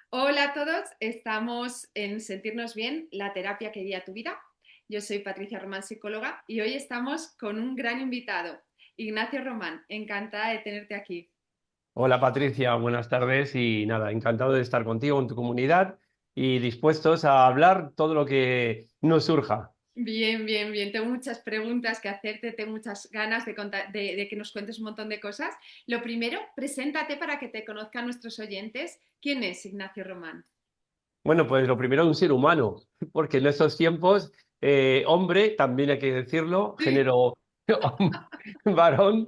Hola a todos, estamos en Sentirnos Bien, la terapia que guía tu vida. Yo soy Patricia Román, psicóloga, y hoy estamos con un gran invitado, Ignacio Román. Encantada de tenerte aquí. Hola Patricia, buenas tardes y nada, encantado de estar contigo en tu comunidad y dispuestos a hablar todo lo que nos surja. Bien, bien, bien. Tengo muchas preguntas que hacerte, tengo muchas ganas de que nos cuentes un montón de cosas. Lo primero, preséntate para que te conozcan nuestros oyentes. ¿Quién es Ignacio Román? Bueno, pues lo primero un ser humano, porque en estos tiempos, hombre, también hay que decirlo, género varón,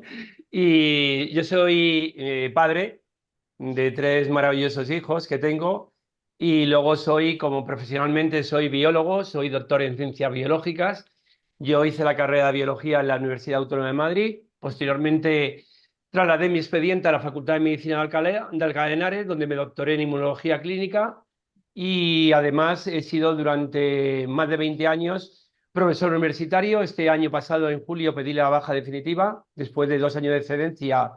y yo soy padre de tres maravillosos hijos que tengo y luego soy, como profesionalmente, soy biólogo, soy doctor en ciencias biológicas. Yo hice la carrera de biología en la Universidad Autónoma de Madrid. Posteriormente trasladé mi expediente a la Facultad de Medicina de Alcalá de Henares, donde me doctoré en inmunología clínica y además he sido durante más de 20 años profesor universitario. Este año pasado, en julio, pedí la baja definitiva después de 2 años de excedencia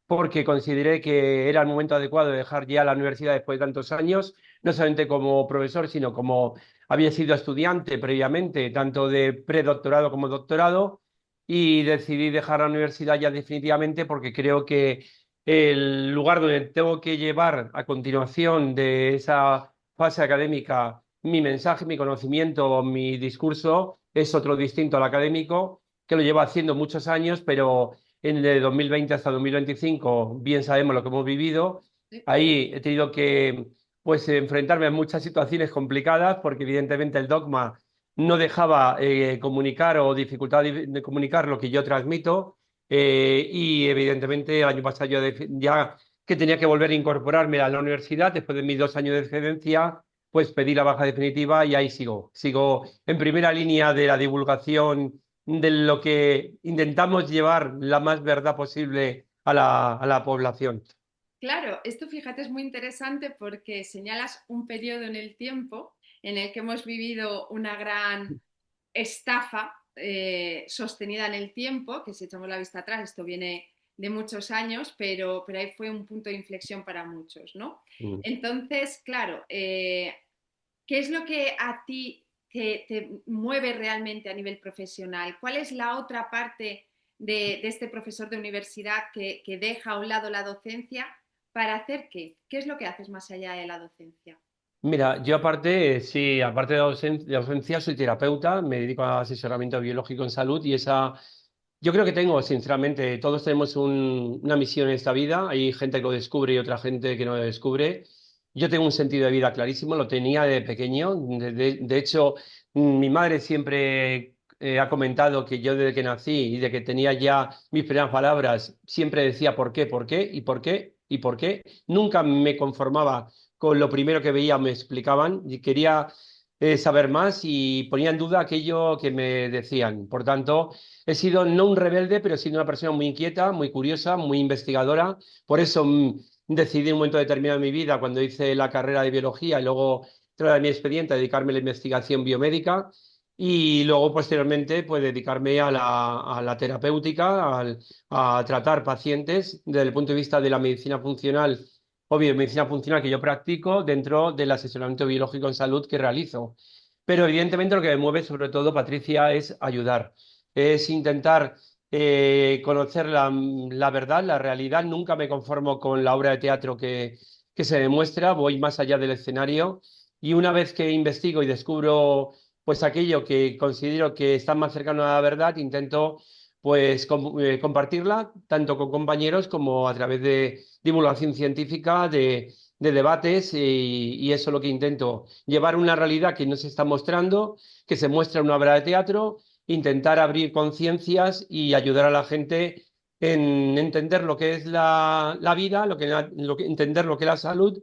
porque consideré que era el momento adecuado de dejar ya la universidad después de tantos años, no solamente como profesor, sino como había sido estudiante previamente, tanto de predoctorado como doctorado, y decidí dejar la universidad ya definitivamente porque creo que el lugar donde tengo que llevar a continuación de esa fase académica mi mensaje, mi conocimiento, mi discurso es otro distinto al académico, que lo llevo haciendo muchos años, pero en el 2020 hasta 2025, bien sabemos lo que hemos vivido. Ahí he tenido que pues enfrentarme a muchas situaciones complicadas porque evidentemente el dogma no dejaba comunicar o dificultad de comunicar lo que yo transmito, y evidentemente el año pasado ya que tenía que volver a incorporarme a la universidad después de mis 2 años de excedencia, pues pedí la baja definitiva y ahí sigo en primera línea de la divulgación de lo que intentamos llevar la más verdad posible a la población. Claro, esto fíjate es muy interesante porque señalas un periodo en el tiempo en el que hemos vivido una gran estafa sostenida en el tiempo, que si echamos la vista atrás, esto viene de muchos años, pero ahí fue un punto de inflexión para muchos, ¿no? Mm. Entonces, claro, ¿qué es lo que a ti te mueve realmente a nivel profesional? ¿Cuál es la otra parte de este profesor de universidad que deja a un lado la docencia para hacer qué? ¿Qué es lo que haces más allá de la docencia? Mira, yo aparte, sí, aparte de docencia, soy terapeuta, me dedico a asesoramiento biológico en salud y yo creo que tengo, sinceramente, todos tenemos una misión en esta vida, hay gente que lo descubre y otra gente que no lo descubre. Yo tengo un sentido de vida clarísimo, lo tenía de pequeño, de hecho, mi madre siempre ha comentado que yo desde que nací y de que tenía ya mis primeras palabras, siempre decía por qué, por qué y por qué y por qué. Nunca me conformaba con lo primero que veía, me explicaban y quería saber más y ponía en duda aquello que me decían. Por tanto, he sido no un rebelde, pero he sido una persona muy inquieta, muy curiosa, muy investigadora. Por eso decidí en un momento determinado de mi vida, cuando hice la carrera de biología y luego tras mi expediente, dedicarme a la investigación biomédica. Y luego, posteriormente, pues dedicarme a la terapéutica, a tratar pacientes desde el punto de vista de la medicina funcional o biomedicina funcional que yo practico dentro del asesoramiento biológico en salud que realizo. Pero evidentemente lo que me mueve sobre todo, Patricia, es ayudar, es intentar conocer la verdad, la realidad. Nunca me conformo con la obra de teatro que se demuestra, voy más allá del escenario y una vez que investigo y descubro pues aquello que considero que está más cercano a la verdad, intento pues compartirla tanto con compañeros como a través de divulgación científica, de debates y eso es lo que intento, llevar una realidad que no se está mostrando, que se muestra en una obra de teatro, intentar abrir conciencias y ayudar a la gente en entender lo que es la vida, entender lo que es la salud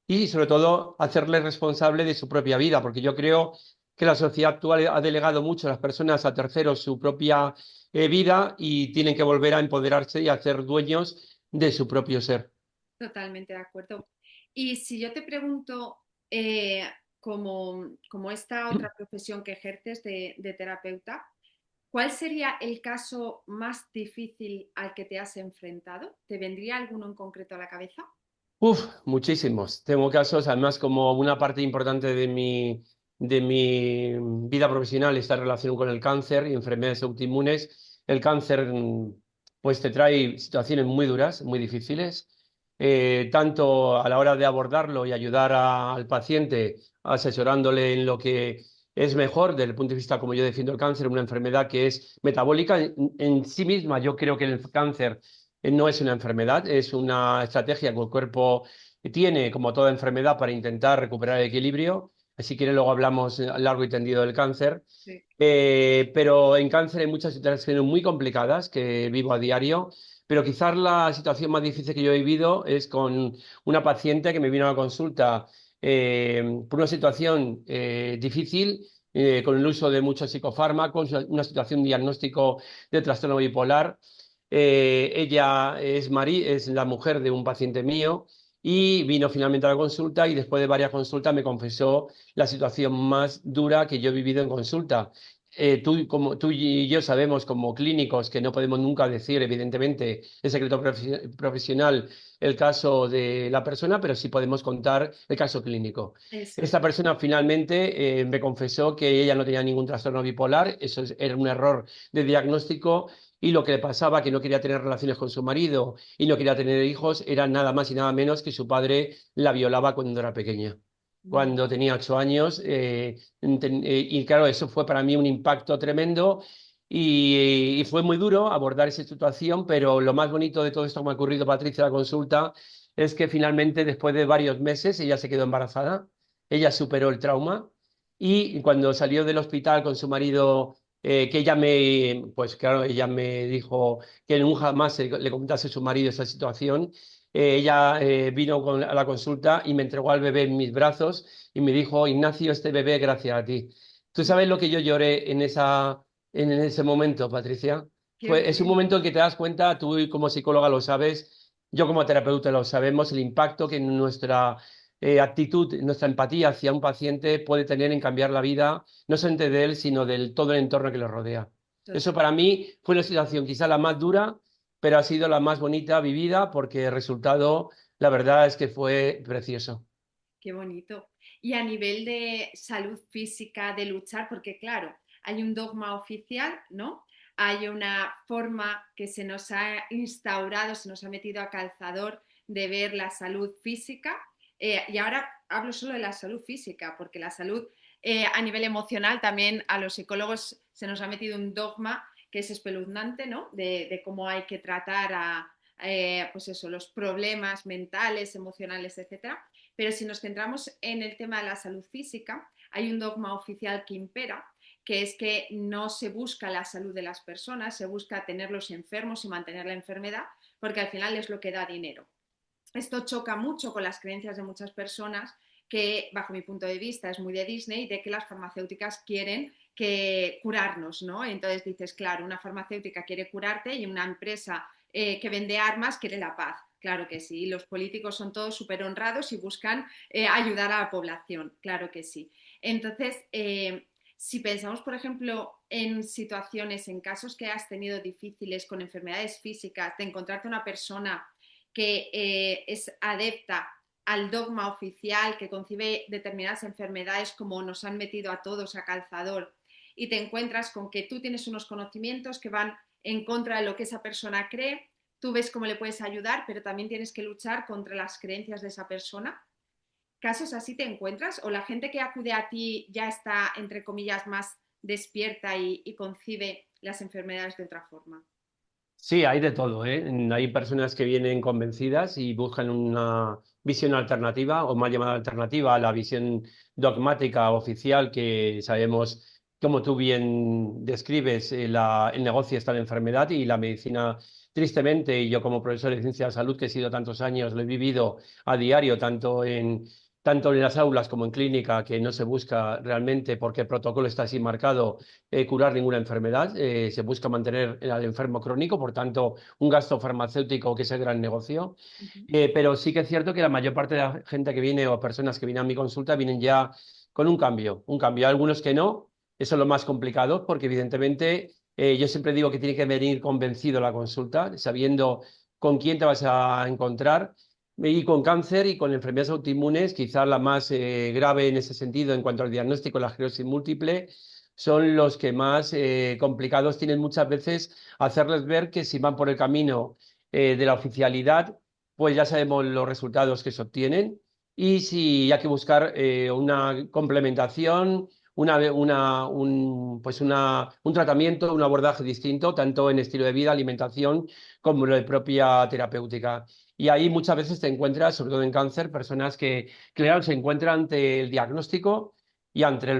y sobre todo hacerles responsable de su propia vida, porque yo creo que la sociedad actual ha delegado mucho a las personas, a terceros, su propia vida y tienen que volver a empoderarse y a ser dueños de su propio ser. Totalmente de acuerdo. Y si yo te pregunto, eh, como esta otra profesión que ejerces de terapeuta, ¿cuál sería el caso más difícil al que te has enfrentado? ¿Te vendría alguno en concreto a la cabeza? Muchísimos. Tengo casos, además, como una parte importante de mi vida profesional está en relación con el cáncer y enfermedades autoinmunes. El cáncer, pues te trae situaciones muy duras, muy difíciles, tanto a la hora de abordarlo y ayudar al paciente, asesorándole en lo que es mejor desde el punto de vista como yo defiendo el cáncer, una enfermedad que es metabólica en sí misma. Yo creo que el cáncer no es una enfermedad, es una estrategia que el cuerpo tiene, como toda enfermedad, para intentar recuperar el equilibrio. Si quieren, luego hablamos largo y tendido del cáncer. Sí. Pero en cáncer hay muchas situaciones muy complicadas que vivo a diario. Pero quizás la situación más difícil que yo he vivido es con una paciente que me vino a la consulta por una situación difícil, con el uso de muchos psicofármacos, una situación diagnóstico de trastorno bipolar. Ella es la mujer de un paciente mío y vino finalmente a la consulta y después de varias consultas me confesó la situación más dura que yo he vivido en consulta. Tú y yo sabemos como clínicos que no podemos nunca decir, evidentemente, el secreto profesional, el caso de la persona, pero sí podemos contar el caso clínico. Eso es. Esta persona finalmente me confesó que ella no tenía ningún trastorno bipolar, era un error de diagnóstico y lo que le pasaba, que no quería tener relaciones con su marido y no quería tener hijos, era nada más y nada menos que su padre la violaba cuando era pequeña, Mm. cuando tenía 8 años. Y claro, eso fue para mí un impacto tremendo y fue muy duro abordar esa situación, pero lo más bonito de todo esto que me ha ocurrido, Patricia, la consulta, es que finalmente, después de varios meses, ella se quedó embarazada, ella superó el trauma y cuando salió del hospital con su marido, que pues claro, ella me dijo que nunca más le comentase a su marido esa situación. Ella vino a la consulta y me entregó al bebé en mis brazos y me dijo: Ignacio, este bebé gracias a ti. ¿Tú sabes lo que yo lloré en ese momento, Patricia? Qué Es un bueno. momento en que te das cuenta, tú como psicóloga lo sabes, yo como terapeuta lo sabemos, el impacto que nuestra actitud, nuestra empatía hacia un paciente puede tener en cambiar la vida, no solamente de él, sino del todo el entorno que le rodea. Eso Total. para mí fue una situación quizá la más dura, pero ha sido la más bonita vivida porque el resultado, la verdad es que fue precioso. Qué bonito. Y a nivel de salud física, de luchar, porque claro, hay un dogma oficial, ¿no? Hay una forma que se nos ha instaurado, se nos ha metido a calzador de ver la salud física. Y ahora hablo solo de la salud física, porque la salud a nivel emocional también a los psicólogos se nos ha metido un dogma que es espeluznante, ¿no? De cómo hay que tratar pues eso, los problemas mentales, emocionales, etcétera. Pero si nos centramos en el tema de la salud física, hay un dogma oficial que impera, que es que no se busca la salud de las personas, se busca tenerlos enfermos y mantener la enfermedad, porque al final es lo que da dinero. Esto choca mucho con las creencias de muchas personas que, bajo mi punto de vista, es muy de Disney, de que las farmacéuticas quieren curarnos, ¿no? Entonces dices, claro, una farmacéutica quiere curarte y una empresa que vende armas quiere la paz. Claro que sí, los políticos son todos súper honrados y buscan ayudar a la población, claro que sí. Entonces, si pensamos, por ejemplo, en situaciones, en casos que has tenido difíciles con enfermedades físicas, de encontrarte una persona que es adepta al dogma oficial, que concibe determinadas enfermedades como nos han metido a todos a calzador, y te encuentras con que tú tienes unos conocimientos que van en contra de lo que esa persona cree, tú ves cómo le puedes ayudar, pero también tienes que luchar contra las creencias de esa persona. ¿Casos así te encuentras? ¿O la gente que acude a ti ya está, entre comillas, más despierta y concibe las enfermedades de otra forma? Sí, hay de todo, ¿eh? Hay personas que vienen convencidas y buscan una visión alternativa o mal llamada alternativa a la visión dogmática oficial que sabemos, como tú bien describes, el negocio está en la enfermedad y la medicina, tristemente, y yo como profesor de ciencia de la salud, que he sido tantos años, lo he vivido a diario, tanto en las aulas como en clínica, que no se busca realmente, porque el protocolo está así marcado, curar ninguna enfermedad. Se busca mantener al enfermo crónico, por tanto, un gasto farmacéutico que es el gran negocio. Uh -huh. Pero sí que es cierto que la mayor parte de la gente que viene o personas que vienen a mi consulta vienen ya con un cambio, un cambio. Hay algunos que no, eso es lo más complicado, porque evidentemente yo siempre digo que tiene que venir convencido a la consulta, sabiendo con quién te vas a encontrar. y con cáncer y con enfermedades autoinmunes, quizás la más grave en ese sentido en cuanto al diagnóstico, la esclerosis múltiple, son los que más complicados tienen muchas veces hacerles ver que si van por el camino de la oficialidad, pues ya sabemos los resultados que se obtienen y si hay que buscar una complementación, un tratamiento, un abordaje distinto, tanto en estilo de vida, alimentación, como en la propia terapéutica. Y ahí muchas veces te encuentras, sobre todo en cáncer, personas que, claro, se encuentran ante el diagnóstico y ante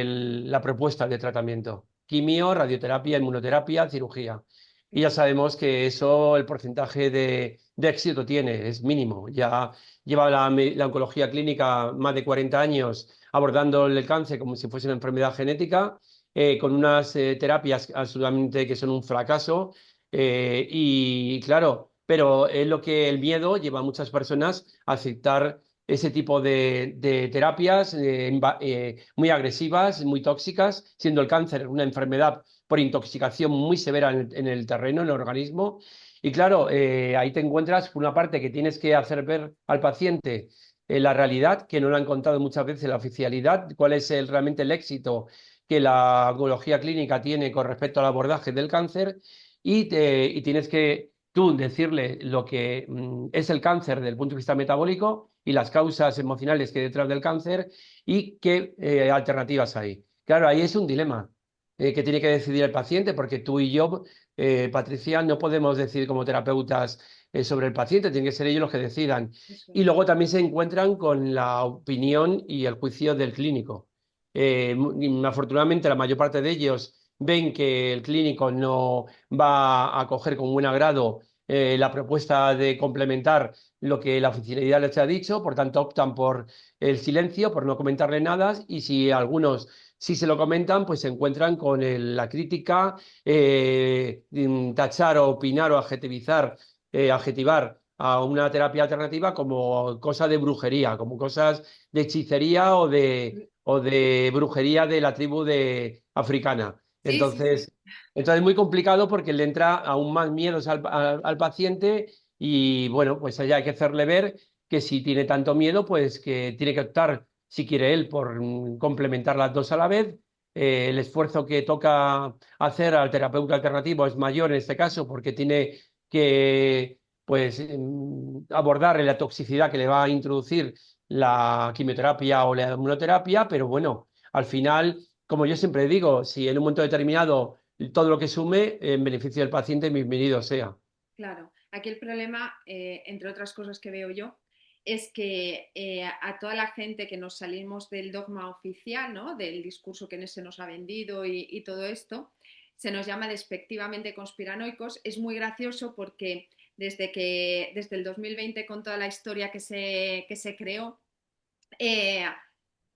la propuesta de tratamiento. Quimio, radioterapia, inmunoterapia, cirugía. Y ya sabemos que eso, el porcentaje de éxito tiene, es mínimo. Ya lleva la oncología clínica más de 40 años abordando el cáncer como si fuese una enfermedad genética, con unas terapias absolutamente que son un fracaso. Y claro, pero es lo que el miedo lleva a muchas personas a aceptar ese tipo de terapias muy agresivas, muy tóxicas, siendo el cáncer una enfermedad por intoxicación muy severa en el terreno, en el organismo. Y claro, ahí te encuentras, por una parte, que tienes que hacer ver al paciente la realidad, que no lo han contado muchas veces la oficialidad, cuál es realmente el éxito que la oncología clínica tiene con respecto al abordaje del cáncer y tienes que tú decirle lo que es el cáncer desde el punto de vista metabólico y las causas emocionales que hay detrás del cáncer y qué alternativas hay. Claro, ahí es un dilema que tiene que decidir el paciente porque tú y yo, Patricia, no podemos decidir como terapeutas sobre el paciente, tienen que ser ellos los que decidan. Eso Y es. luego también se encuentran con la opinión y el juicio del clínico. Afortunadamente, la mayor parte de ellos ven que el clínico no va a acoger con buen agrado la propuesta de complementar lo que la oficialidad les ha dicho, por tanto optan por el silencio, por no comentarle nada, y si algunos sí se lo comentan, pues se encuentran con la crítica, tachar o opinar o adjetivar a una terapia alternativa como cosa de brujería, como cosas de hechicería o de brujería de la tribu africana. Sí, sí, sí. Entonces es muy complicado porque le entra aún más miedos al paciente y bueno, pues allá hay que hacerle ver que si tiene tanto miedo, pues que tiene que optar, si quiere él, por complementar las dos a la vez. El esfuerzo que toca hacer al terapeuta alternativo es mayor en este caso porque tiene que pues abordar la toxicidad que le va a introducir la quimioterapia o la inmunoterapia, pero bueno, al final, como yo siempre digo, si en un momento determinado todo lo que sume en beneficio del paciente, bienvenido sea. Claro, aquí el problema, entre otras cosas que veo yo, es que a toda la gente que nos salimos del dogma oficial, ¿no? Del discurso que se nos ha vendido y todo esto, se nos llama despectivamente conspiranoicos. Es muy gracioso porque desde el 2020, con toda la historia que se creó, eh,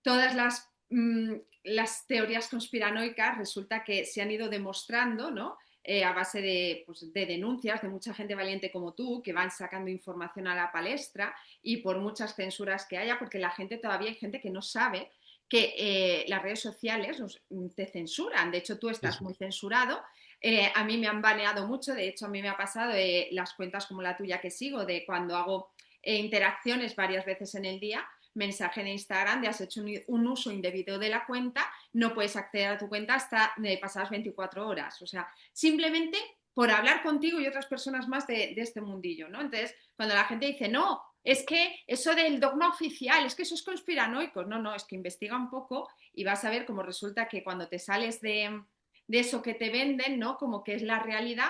todas las teorías conspiranoicas resulta que se han ido demostrando, ¿no? A base de denuncias de mucha gente valiente como tú, que van sacando información a la palestra y por muchas censuras que haya, porque la gente todavía hay gente que no sabe que las redes sociales te censuran. De hecho, tú Sí, estás sí. muy censurado. A mí me han baneado mucho, de hecho a mí me ha pasado las cuentas como la tuya que sigo, de cuando hago interacciones varias veces en el día, mensaje de Instagram de has hecho un uso indebido de la cuenta, no puedes acceder a tu cuenta hasta pasadas 24 horas. O sea, simplemente por hablar contigo y otras personas más de este mundillo, ¿no? Entonces, cuando la gente dice, no, es que eso del dogma oficial, es que eso es conspiranoico. No, no, es que investiga un poco y vas a ver cómo resulta que cuando te sales de eso que te venden, ¿no? Como que es la realidad,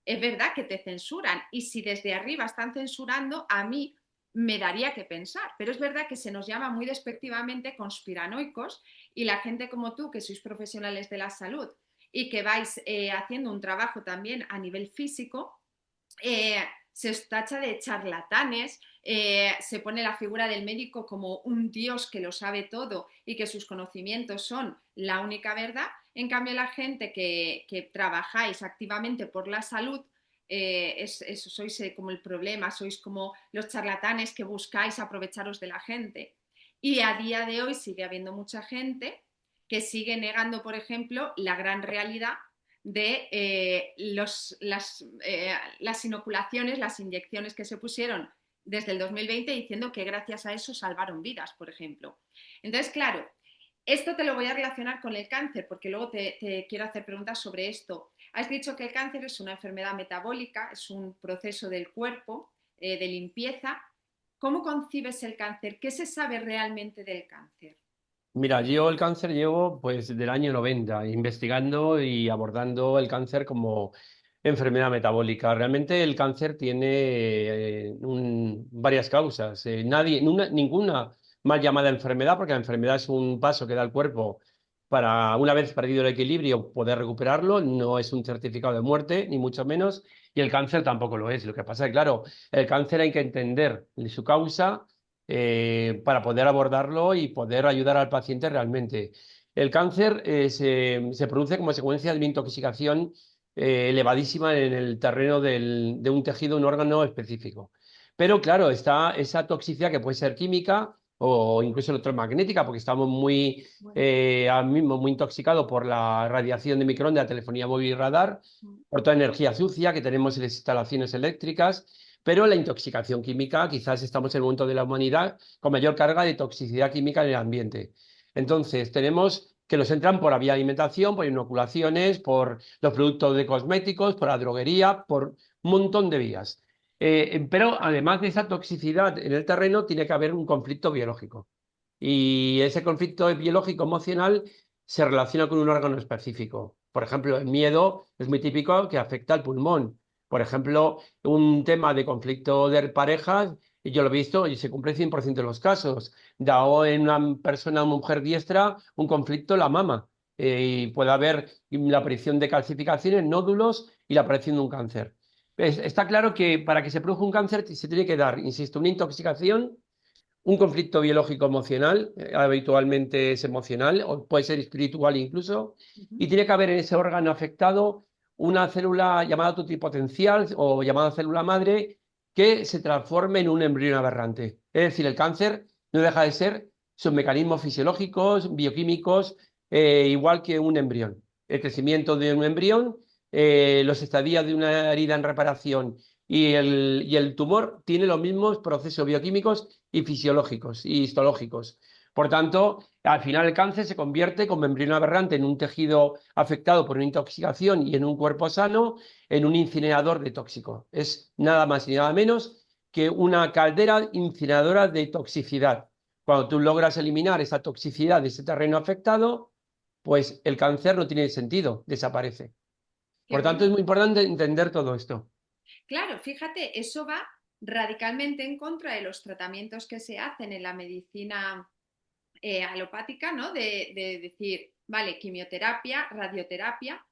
es verdad que te censuran. Y si desde arriba están censurando, a mí me daría que pensar. Pero es verdad que se nos llama muy despectivamente conspiranoicos y la gente como tú, que sois profesionales de la salud y que vais haciendo un trabajo también a nivel físico, se os tacha de charlatanes, se pone la figura del médico como un dios que lo sabe todo y que sus conocimientos son la única verdad. En cambio, la gente que trabajáis activamente por la salud, sois como el problema, sois como los charlatanes que buscáis aprovecharos de la gente. Y a día de hoy sigue habiendo mucha gente que sigue negando, por ejemplo, la gran realidad de las inoculaciones, las inyecciones que se pusieron desde el 2020 diciendo que gracias a eso salvaron vidas, por ejemplo. Entonces, claro, esto te lo voy a relacionar con el cáncer, porque luego te quiero hacer preguntas sobre esto. Has dicho que el cáncer es una enfermedad metabólica, es un proceso del cuerpo, de limpieza. ¿Cómo concibes el cáncer? ¿Qué se sabe realmente del cáncer? Mira, yo el cáncer llevo pues del año 90 investigando y abordando el cáncer como enfermedad metabólica. Realmente el cáncer tiene varias causas. Ninguna mal llamada enfermedad, porque la enfermedad es un paso que da el cuerpo para, una vez perdido el equilibrio, poder recuperarlo. No es un certificado de muerte, ni mucho menos, y el cáncer tampoco lo es. Lo que pasa es que, claro, el cáncer hay que entender su causa para poder abordarlo y poder ayudar al paciente realmente. El cáncer se produce como consecuencia de una intoxicación elevadísima en el terreno de un tejido, un órgano específico. Pero claro, está esa toxicidad que puede ser química o incluso electromagnética, porque estamos Bueno, ahora mismo muy intoxicados por la radiación de microondas, telefonía móvil y radar, por toda energía sucia que tenemos en las instalaciones eléctricas. Pero la intoxicación química, quizás estamos en el momento de la humanidad con mayor carga de toxicidad química en el ambiente. Entonces, tenemos que nos entran por la vía de alimentación, por inoculaciones, por los productos de cosméticos, por la droguería, por un montón de vías. Pero además de esa toxicidad en el terreno, tiene que haber un conflicto biológico. Y ese conflicto biológico emocional se relaciona con un órgano específico. Por ejemplo, el miedo es muy típico que afecta al pulmón. Por ejemplo, un tema de conflicto de parejas, y yo lo he visto y se cumple el 100% de los casos. Dado en una persona, una mujer diestra, un conflicto en la mama. Y puede haber la aparición de calcificaciones, nódulos y la aparición de un cáncer. Está claro que para que se produzca un cáncer se tiene que dar, insisto, una intoxicación, un conflicto biológico emocional, habitualmente es emocional, o puede ser espiritual incluso, y ujú. tiene que haber en ese órgano afectado una célula llamada totipotencial o llamada célula madre que se transforme en un embrión aberrante. Es decir, el cáncer no deja de ser sus mecanismos fisiológicos, bioquímicos, igual que un embrión. El crecimiento de un embrión, los estadios de una herida en reparación y el tumor tiene los mismos procesos bioquímicos y fisiológicos y histológicos. Por tanto, al final el cáncer se convierte como embrión aberrante en un tejido afectado por una intoxicación y en un cuerpo sano en un incinerador de tóxico. Es nada más y nada menos que una caldera incineradora de toxicidad. Cuando tú logras eliminar esa toxicidad de ese terreno afectado, pues el cáncer no tiene sentido, desaparece. Qué Por tanto, bueno. es muy importante entender todo esto. Claro, fíjate, eso va radicalmente en contra de los tratamientos que se hacen en la medicina alopática, ¿no? De decir, vale, quimioterapia, radioterapia,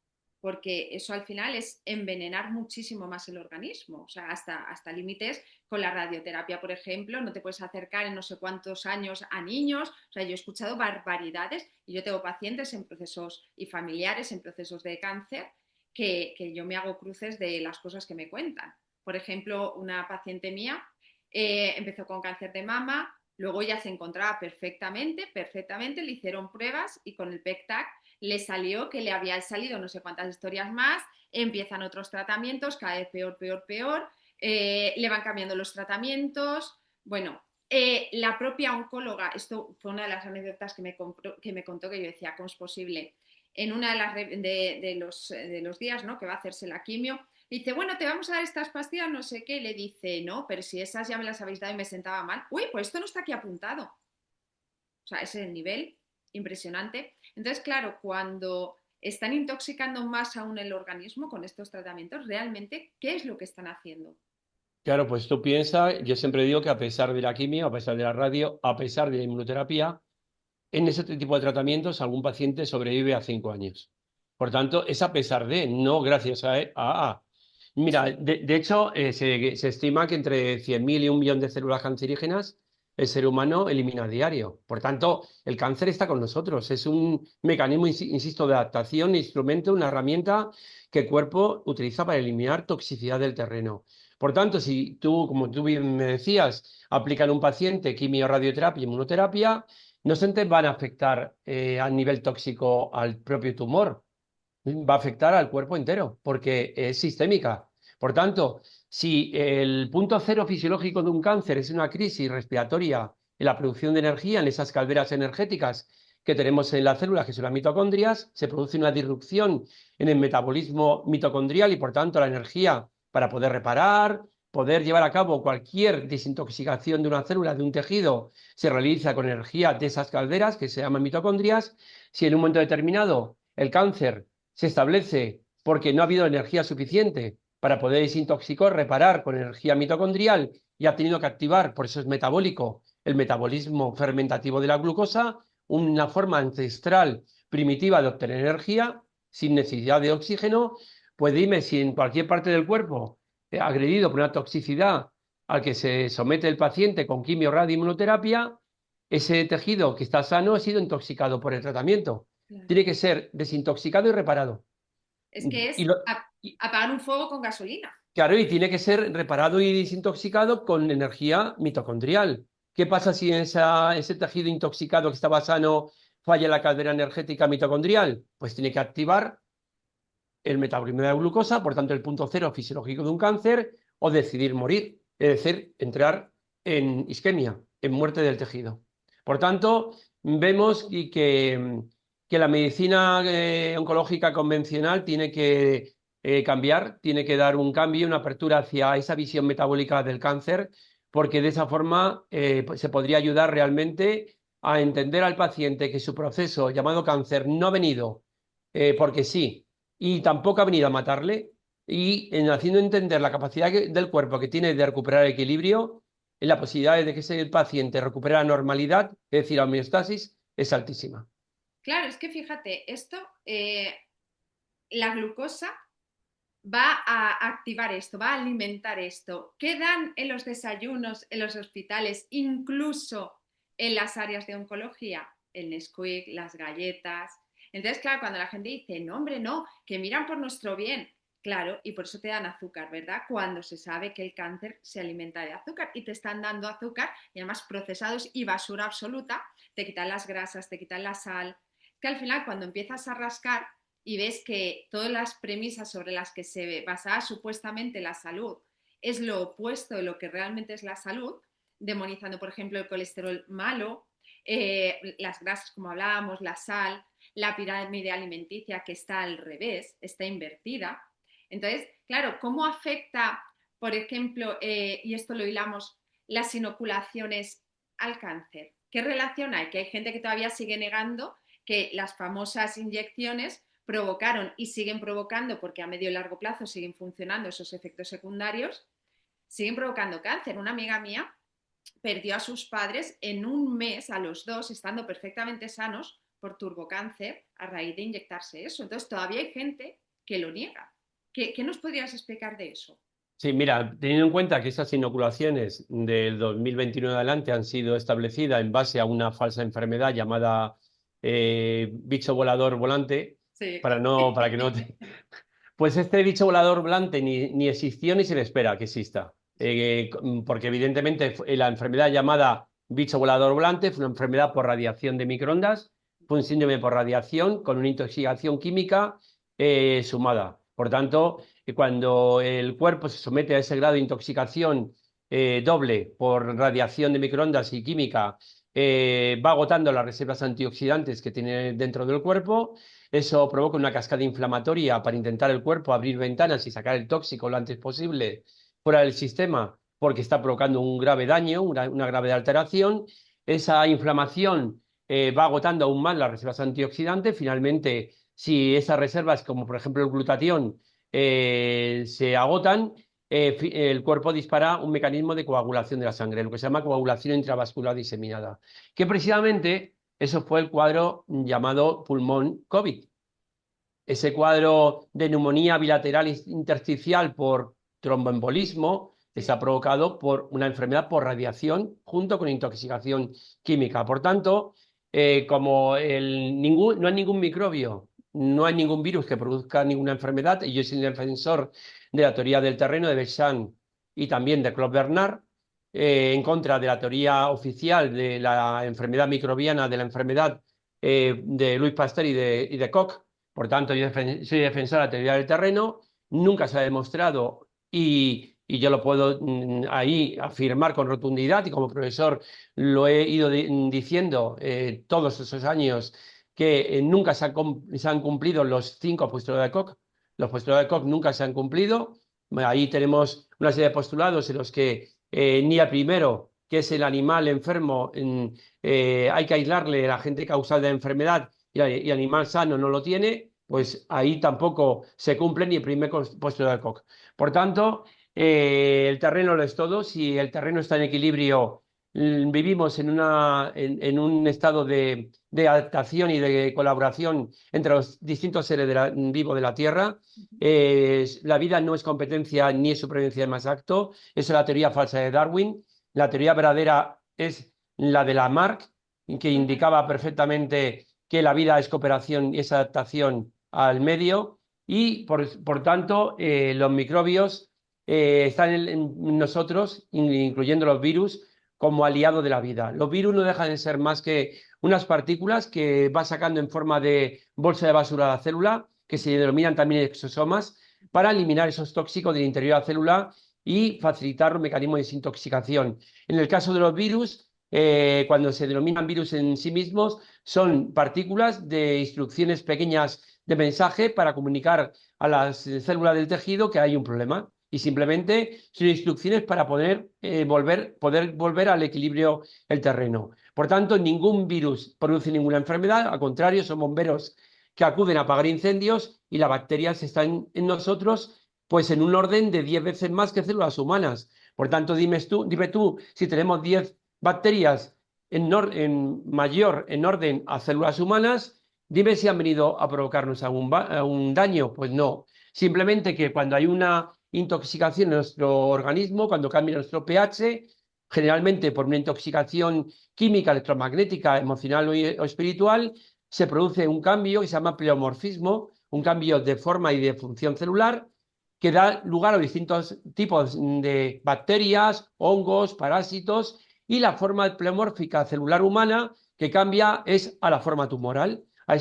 porque eso al final es envenenar muchísimo más el organismo, o sea, hasta límites con la radioterapia, por ejemplo, no te puedes acercar en no sé cuántos años a niños, o sea, yo he escuchado barbaridades y yo tengo pacientes en procesos y familiares en procesos de cáncer que yo me hago cruces de las cosas que me cuentan. Por ejemplo, una paciente mía empezó con cáncer de mama, luego ya se encontraba perfectamente, le hicieron pruebas y con el PEC-TAC le salió que le había salido no sé cuántas historias más, empiezan otros tratamientos, cada vez peor, peor, peor, le van cambiando los tratamientos, bueno, la propia oncóloga, esto fue una de las anécdotas que me contó que yo decía, ¿cómo es posible? En una de los días, ¿no? Que va a hacerse la quimio, dice, bueno, te vamos a dar estas pastillas, no sé qué. Y le dice, no, pero si esas ya me las habéis dado y me sentaba mal. Uy, pues esto no está aquí apuntado. O sea, ese es el nivel impresionante. Entonces, claro, cuando están intoxicando más aún el organismo con estos tratamientos, realmente, ¿qué es lo que están haciendo? Claro, pues tú piensas, yo siempre digo que a pesar de la quimio, a pesar de la radio, a pesar de la inmunoterapia, en ese tipo de tratamientos algún paciente sobrevive a 5 años. Por tanto, es a pesar de, no gracias a. Mira, Eso, de hecho, se estima que entre 100.000 y 1 millón de células cancerígenas el ser humano elimina a diario. Por tanto, el cáncer está con nosotros. Es un mecanismo, insisto, de adaptación, un instrumento, una herramienta que el cuerpo utiliza para eliminar toxicidad del terreno. Por tanto, si tú, como tú bien me decías, aplican a un paciente quimio, radioterapia, inmunoterapia, no solamente van a afectar a nivel tóxico al propio tumor, va a afectar al cuerpo entero, porque es sistémica. Por tanto, Si el punto cero fisiológico de un cáncer es una crisis respiratoria en la producción de energía, en esas calderas energéticas que tenemos en las células, que son las mitocondrias, se produce una disrupción en el metabolismo mitocondrial y, por tanto, la energía para poder reparar, poder llevar a cabo cualquier desintoxicación de una célula, de un tejido, se realiza con energía de esas calderas que se llaman mitocondrias. Si en un momento determinado el cáncer se establece porque no ha habido energía suficiente para poder desintoxicar, reparar con energía mitocondrial y ha tenido que activar, por eso es metabólico, el metabolismo fermentativo de la glucosa, una forma ancestral primitiva de obtener energía sin necesidad de oxígeno. Pues dime si en cualquier parte del cuerpo agredido por una toxicidad al que se somete el paciente con quimio, radio, inmunoterapia, ese tejido que está sano ha sido intoxicado por el tratamiento. Claro. Tiene que ser desintoxicado y reparado. Es que Y es lo, y, apagar un fuego con gasolina. Claro, y tiene que ser reparado y desintoxicado con energía mitocondrial. ¿Qué pasa si ese tejido intoxicado que estaba sano falla la caldera energética mitocondrial? Pues tiene que activar el metabolismo de la glucosa, por tanto el punto cero fisiológico de un cáncer, o decidir morir, es decir, entrar en isquemia, en muerte del tejido. Por tanto, vemos que la medicina oncológica convencional tiene que cambiar, tiene que dar un cambio, una apertura hacia esa visión metabólica del cáncer, porque de esa forma pues se podría ayudar realmente a entender al paciente que su proceso llamado cáncer no ha venido porque sí, y tampoco ha venido a matarle, y en haciendo entender la capacidad del cuerpo que tiene de recuperar equilibrio, en la posibilidad de que ese paciente recupere la normalidad, es decir, la homeostasis, es altísima. Claro, es que fíjate, esto, la glucosa va a activar esto, va a alimentar esto. ¿Qué dan en los desayunos, en los hospitales, incluso en las áreas de oncología? El Nesquik, las galletas. Entonces, claro, cuando la gente dice, no, hombre, no, que miran por nuestro bien, claro, y por eso te dan azúcar, ¿verdad? Cuando se sabe que el cáncer se alimenta de azúcar y te están dando azúcar y además procesados y basura absoluta, te quitan las grasas, te quitan la sal, que al final cuando empiezas a rascar y ves que todas las premisas sobre las que se basaba supuestamente la salud es lo opuesto de lo que realmente es la salud, demonizando, por ejemplo, el colesterol malo, las grasas, como hablábamos, la sal, la pirámide alimenticia que está al revés, está invertida. Entonces, claro, ¿cómo afecta, por ejemplo, y esto lo hilamos, las inoculaciones al cáncer? ¿Qué relación hay? Que hay gente que todavía sigue negando que las famosas inyecciones provocaron y siguen provocando, porque a medio y largo plazo siguen funcionando esos efectos secundarios, siguen provocando cáncer. Una amiga mía perdió a sus padres en un mes, a los dos, estando perfectamente sanos por turbocáncer a raíz de inyectarse eso. Entonces todavía hay gente que lo niega. ¿Qué nos podrías explicar de eso? Sí, mira, teniendo en cuenta que esas inoculaciones del 2021 en adelante han sido establecidas en base a una falsa enfermedad llamada bicho volador volante, Sí. para que no te, pues este bicho volador volante ni existió ni se le espera que exista. Porque evidentemente la enfermedad llamada bicho volador volante fue una enfermedad por radiación de microondas, fue un síndrome por radiación con una intoxicación química sumada. Por tanto, cuando el cuerpo se somete a ese grado de intoxicación doble por radiación de microondas y química, va agotando las reservas antioxidantes que tiene dentro del cuerpo. Eso provoca una cascada inflamatoria para intentar el cuerpo abrir ventanas y sacar el tóxico lo antes posible fuera del sistema, porque está provocando un grave daño, una grave alteración. Esa inflamación va agotando aún más las reservas antioxidantes. Finalmente, si esas reservas, como por ejemplo el glutatión, se agotan, el cuerpo dispara un mecanismo de coagulación de la sangre, lo que se llama coagulación intravascular diseminada, que precisamente eso fue el cuadro llamado pulmón COVID. Ese cuadro de neumonía bilateral intersticial por tromboembolismo Sí. está provocado por una enfermedad por radiación junto con intoxicación química. Por tanto, como no hay ningún microbio, no hay ningún virus que produzca ninguna enfermedad, y yo soy un defensor de la teoría del terreno de Bechamp y también de Claude Bernard, en contra de la teoría oficial de la enfermedad microbiana, de la enfermedad de Louis Pasteur y de Koch. Por tanto, yo soy defensor de la teoría del terreno, nunca se ha demostrado y y yo lo puedo ahí afirmar con rotundidad, y como profesor lo he ido diciendo todos esos años, que nunca se han cumplido los 5 postulados de Koch. Los postulados de Koch nunca se han cumplido. Ahí tenemos una serie de postulados en los que ni el primero, que es el animal enfermo, hay que aislarle el agente causal de la enfermedad, y el animal sano no lo tiene, pues ahí tampoco se cumple ni el primer postulado de Koch. Por tanto, el terreno lo es todo. Si el terreno está en equilibrio, vivimos en un estado de adaptación y de colaboración entre los distintos seres vivos de la Tierra. La vida no es competencia ni es supervivencia del más apto. Esa es la teoría falsa de Darwin. La teoría verdadera es la de Lamarck, que indicaba perfectamente que la vida es cooperación y es adaptación al medio, y por tanto los microbios están en nosotros, incluyendo los virus, como aliados de la vida. Los virus no dejan de ser más que unas partículas que va sacando en forma de bolsa de basura la célula, que se denominan también exosomas, para eliminar esos tóxicos del interior de la célula y facilitar los mecanismos de desintoxicación. En el caso de los virus, cuando se denominan virus en sí mismos, son partículas de instrucciones pequeñas de mensaje para comunicar a las células del tejido que hay un problema, y simplemente son instrucciones para poder volver al equilibrio el terreno. Por tanto, ningún virus produce ninguna enfermedad, al contrario, son bomberos que acuden a apagar incendios, y las bacterias están en nosotros pues en un orden de 10 veces más que células humanas. Por tanto, dime tú, si tenemos 10 bacterias en orden a células humanas, dime si han venido a provocarnos algún daño. Pues no. Simplemente que cuando hay una intoxicación en nuestro organismo, cuando cambia nuestro pH, generalmente por una intoxicación química, electromagnética, emocional o espiritual, se produce un cambio que se llama pleomorfismo, un cambio de forma y de función celular, que da lugar a distintos tipos de bacterias, hongos, parásitos, y la forma pleomórfica celular humana que cambia es a la forma tumoral, a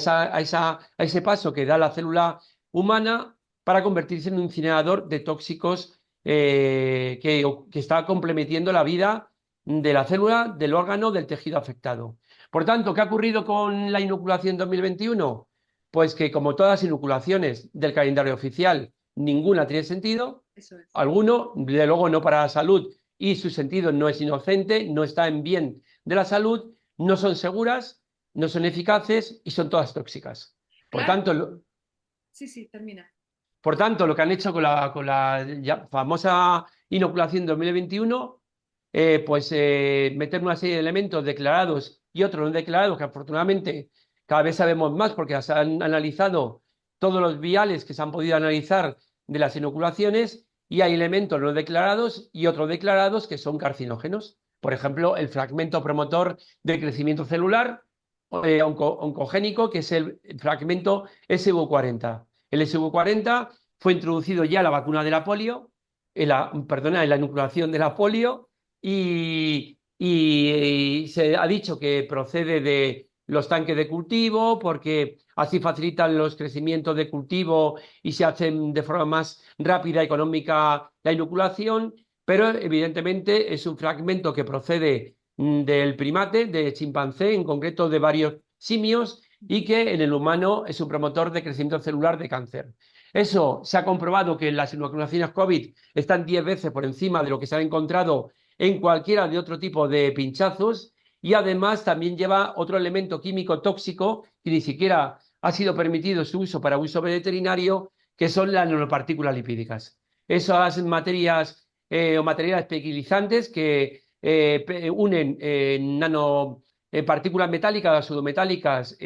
ese paso que da la célula humana para convertirse en un incinerador de tóxicos que está comprometiendo la vida de la célula, del órgano, del tejido afectado. Por tanto, ¿qué ha ocurrido con la inoculación 2021? Pues que, como todas las inoculaciones del calendario oficial, ninguna tiene sentido. Eso es. Alguno, de luego, no para la salud, y su sentido no es inocente, no está en bien de la salud, no son seguras, no son eficaces y son todas tóxicas. Por Claro, tanto, sí, sí, termina. lo que han hecho con la ya famosa inoculación 2021, meter una serie de elementos declarados y otros no declarados, que afortunadamente cada vez sabemos más porque se han analizado todos los viales que se han podido analizar de las inoculaciones, y hay elementos no declarados y otros declarados que son carcinógenos. Por ejemplo, el fragmento promotor de crecimiento celular oncogénico, que es el fragmento SV40. El SV40 fue introducido ya en la vacuna de la polio, en la inoculación de la polio, y se ha dicho que procede de los tanques de cultivo, porque así facilitan los crecimientos de cultivo y se hacen de forma más rápida y económica la inoculación, pero evidentemente es un fragmento que procede del primate, de chimpancé, en concreto de varios simios, y que en el humano es un promotor de crecimiento celular de cáncer. Eso se ha comprobado, que las inoculaciones COVID están 10 veces por encima de lo que se ha encontrado en cualquiera de otro tipo de pinchazos, y además también lleva otro elemento químico tóxico que ni siquiera ha sido permitido su uso para uso veterinario, que son las nanopartículas lipídicas. Esas materias o materiales pequilizantes que unen nanopartículas metálicas o pseudometálicas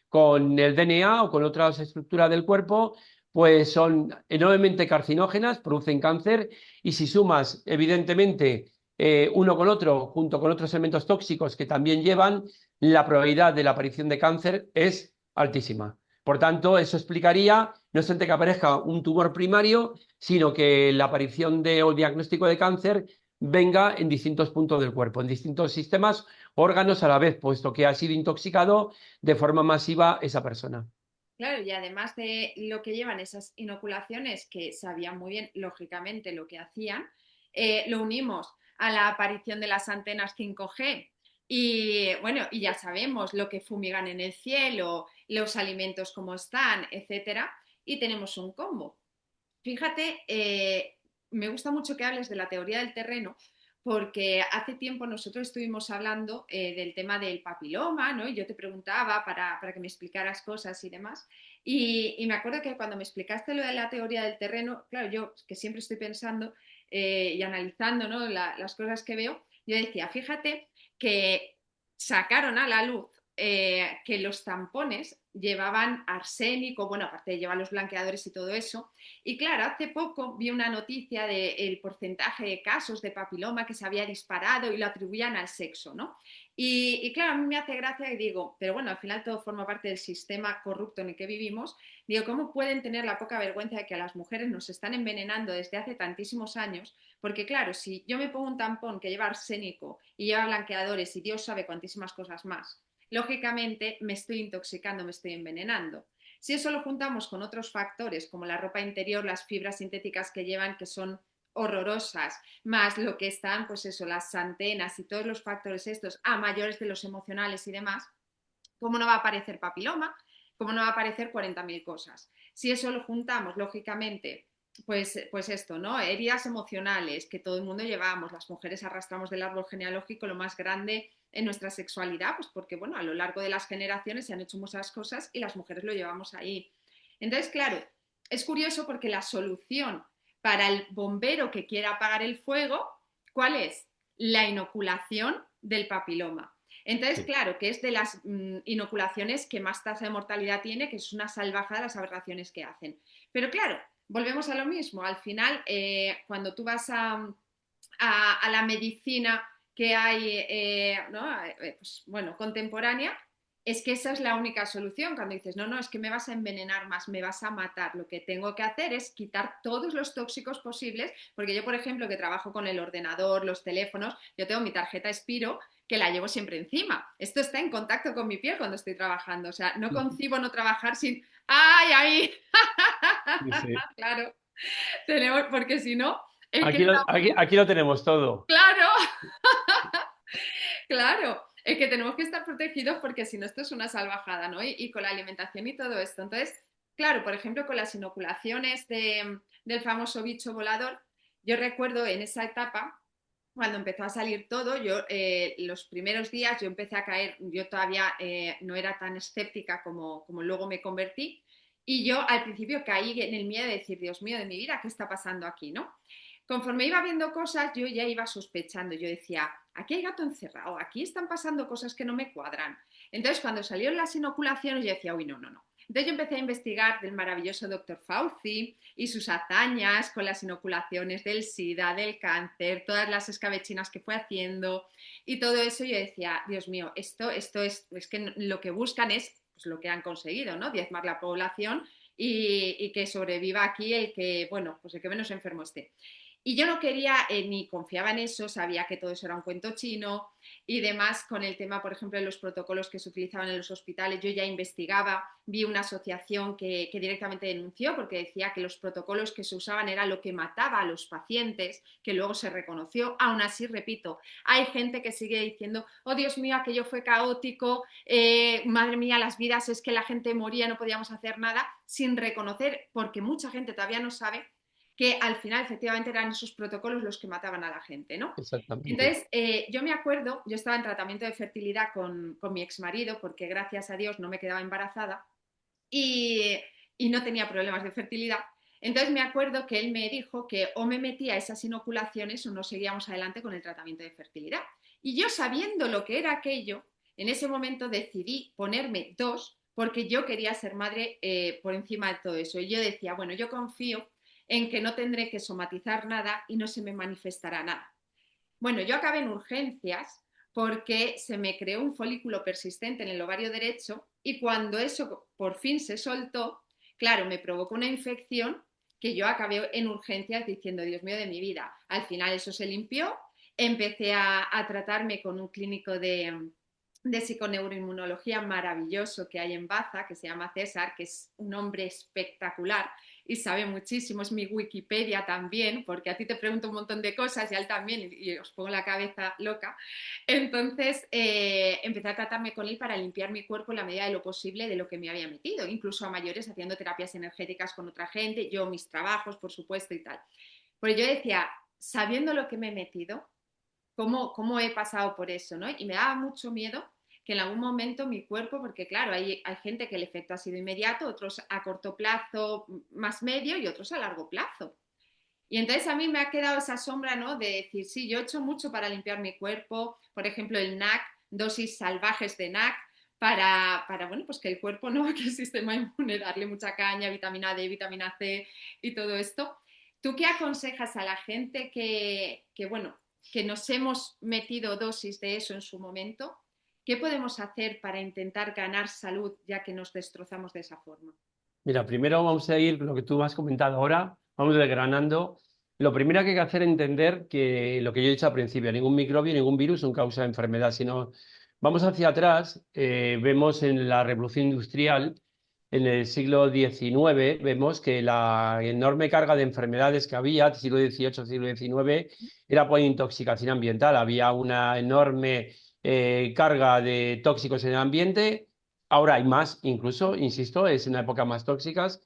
con el DNA o con otras estructuras del cuerpo, pues son enormemente carcinógenas, producen cáncer, y si sumas, evidentemente, uno con otro, junto con otros elementos tóxicos que también llevan, la probabilidad de la aparición de cáncer es altísima. Por tanto, eso explicaría, no solamente que aparezca un tumor primario, sino que la aparición o el diagnóstico de cáncer venga en distintos puntos del cuerpo, en distintos sistemas, órganos a la vez, puesto que ha sido intoxicado de forma masiva esa persona. Claro, y además de lo que llevan esas inoculaciones, que sabían muy bien, lógicamente, lo que hacían, lo unimos a la aparición de las antenas 5G. Y bueno, y ya sabemos lo que fumigan en el cielo, los alimentos como están, etcétera, y tenemos un combo. Fíjate, me gusta mucho que hables de la teoría del terreno, porque hace tiempo nosotros estuvimos hablando del tema del papiloma, ¿no? Y yo te preguntaba para que me explicaras cosas y demás. Y me acuerdo que cuando me explicaste lo de la teoría del terreno, claro, yo que siempre estoy pensando y analizando, ¿no? Las cosas que veo, yo decía, fíjate que sacaron a la luz que los tampones llevaban arsénico, bueno, aparte de llevar los blanqueadores y todo eso, y claro, hace poco vi una noticia del porcentaje de casos de papiloma que se había disparado y lo atribuían al sexo, ¿no? Y claro, a mí me hace gracia y digo, pero bueno, al final todo forma parte del sistema corrupto en el que vivimos. Digo, ¿cómo pueden tener la poca vergüenza de que a las mujeres nos están envenenando desde hace tantísimos años? Porque claro, si yo me pongo un tampón que lleva arsénico y lleva blanqueadores y Dios sabe cuantísimas cosas más, lógicamente me estoy intoxicando, me estoy envenenando. Si eso lo juntamos con otros factores como la ropa interior, las fibras sintéticas que llevan, que son horrorosas, más lo que están, pues eso, las antenas y todos los factores estos, a mayores de los emocionales y demás, ¿cómo no va a aparecer papiloma? ¿Cómo no va a aparecer 40.000 cosas? Si eso lo juntamos, lógicamente, pues esto, ¿no? Heridas emocionales que todo el mundo llevamos, las mujeres arrastramos del árbol genealógico lo más grande en nuestra sexualidad, pues porque, bueno, a lo largo de las generaciones se han hecho muchas cosas y las mujeres lo llevamos ahí. Entonces, claro, es curioso porque la solución para el bombero que quiera apagar el fuego, ¿cuál es? La inoculación del papiloma. Entonces, Sí. claro, que es de las inoculaciones que más tasa de mortalidad tiene, que es una salvajada las aberraciones que hacen. Pero claro, volvemos a lo mismo. Al final, cuando tú vas a la medicina que hay, ¿no? Pues, bueno, contemporánea, es que esa es la única solución. Cuando dices, no, no, es que me vas a envenenar más, me vas a matar, lo que tengo que hacer es quitar todos los tóxicos posibles, porque yo, por ejemplo, que trabajo con el ordenador, los teléfonos, yo tengo mi tarjeta Espiro que la llevo siempre encima. Esto está en contacto con mi piel cuando estoy trabajando. O sea, no concibo no trabajar sin... ¡Ay, ay! Sí, sí. Claro, tenemos, porque si no, es que Aquí lo, estamos... aquí lo tenemos todo. Claro, claro, es que tenemos que estar protegidos porque si no esto es una salvajada, ¿no? Y con la alimentación y todo esto. Entonces, claro, por ejemplo, con las inoculaciones del famoso bicho volador, yo recuerdo en esa etapa, cuando empezó a salir todo, yo los primeros días yo empecé a caer, yo todavía no era tan escéptica como luego me convertí, y yo al principio caí en el miedo de decir, Dios mío de mi vida, ¿qué está pasando aquí, no? Conforme iba viendo cosas, yo ya iba sospechando. Yo decía, aquí hay gato encerrado, aquí están pasando cosas que no me cuadran. Entonces, cuando salieron las inoculaciones, yo decía, uy, no, no, no. Entonces yo empecé a investigar del maravilloso doctor Fauci y sus hazañas con las inoculaciones del SIDA, del cáncer, todas las escabechinas que fue haciendo y todo eso. Yo decía, Dios mío, esto es que lo que buscan es pues, lo que han conseguido, ¿no? Diezmar la población y que sobreviva aquí el que, bueno, pues el que menos enfermo esté. Y yo no quería ni confiaba en eso, sabía que todo eso era un cuento chino y demás con el tema, por ejemplo, de los protocolos que se utilizaban en los hospitales. Yo ya investigaba, vi una asociación que directamente denunció porque decía que los protocolos que se usaban era lo que mataba a los pacientes, que luego se reconoció. Aún así, repito, hay gente que sigue diciendo, oh Dios mío, aquello fue caótico, madre mía, las vidas es que la gente moría, no podíamos hacer nada, sin reconocer, porque mucha gente todavía no sabe que al final efectivamente eran esos protocolos los que mataban a la gente, ¿no? Exactamente. Entonces, yo me acuerdo, yo estaba en tratamiento de fertilidad con mi ex marido, porque gracias a Dios no me quedaba embarazada y, y no tenía problemas de fertilidad. Entonces me acuerdo que él me dijo que o me metía a esas inoculaciones o no seguíamos adelante con el tratamiento de fertilidad. Y yo sabiendo lo que era aquello, en ese momento decidí ponerme dos porque yo quería ser madre por encima de todo eso. Y yo decía, bueno, yo confío en que no tendré que somatizar nada y no se me manifestará nada. Bueno, yo acabé en urgencias porque se me creó un folículo persistente en el ovario derecho y cuando eso por fin se soltó, claro, me provocó una infección que yo acabé en urgencias diciendo, Dios mío de mi vida. Al final eso se limpió, empecé a tratarme con un clínico de psiconeuroinmunología maravilloso que hay en Baza, que se llama César, que es un hombre espectacular y sabe muchísimo, es mi Wikipedia también, porque a ti te pregunto un montón de cosas y a él también, y os pongo la cabeza loca. Entonces empecé a tratarme con él para limpiar mi cuerpo en la medida de lo posible de lo que me había metido, incluso a mayores haciendo terapias energéticas con otra gente, yo mis trabajos, por supuesto, y tal. Porque yo decía, sabiendo lo que me he metido, cómo he pasado por eso, ¿no? Y me daba mucho miedo que en algún momento mi cuerpo, porque claro, hay gente que el efecto ha sido inmediato, otros a corto plazo, más medio y otros a largo plazo. Y entonces a mí me ha quedado esa sombra, ¿no? De decir, sí, yo he hecho mucho para limpiar mi cuerpo, por ejemplo, el NAC, dosis salvajes de NAC, bueno, pues que el cuerpo, ¿no? Que el sistema inmune, darle mucha caña, vitamina D, vitamina C y todo esto. ¿Tú qué aconsejas a la gente bueno, que nos hemos metido dosis de eso en su momento? ¿Qué podemos hacer para intentar ganar salud ya que nos destrozamos de esa forma? Mira, primero vamos a ir lo que tú has comentado ahora, vamos desgranando. Lo primero que hay que hacer es entender que lo que yo he dicho al principio, ningún microbio, ningún virus son causa de enfermedad, sino vamos hacia atrás, vemos en la revolución industrial, en el siglo XIX, vemos que la enorme carga de enfermedades que había, siglo XVIII, siglo XIX, era por intoxicación ambiental. Había una enorme carga de tóxicos en el ambiente. Ahora hay más, incluso, insisto, es una época más tóxicas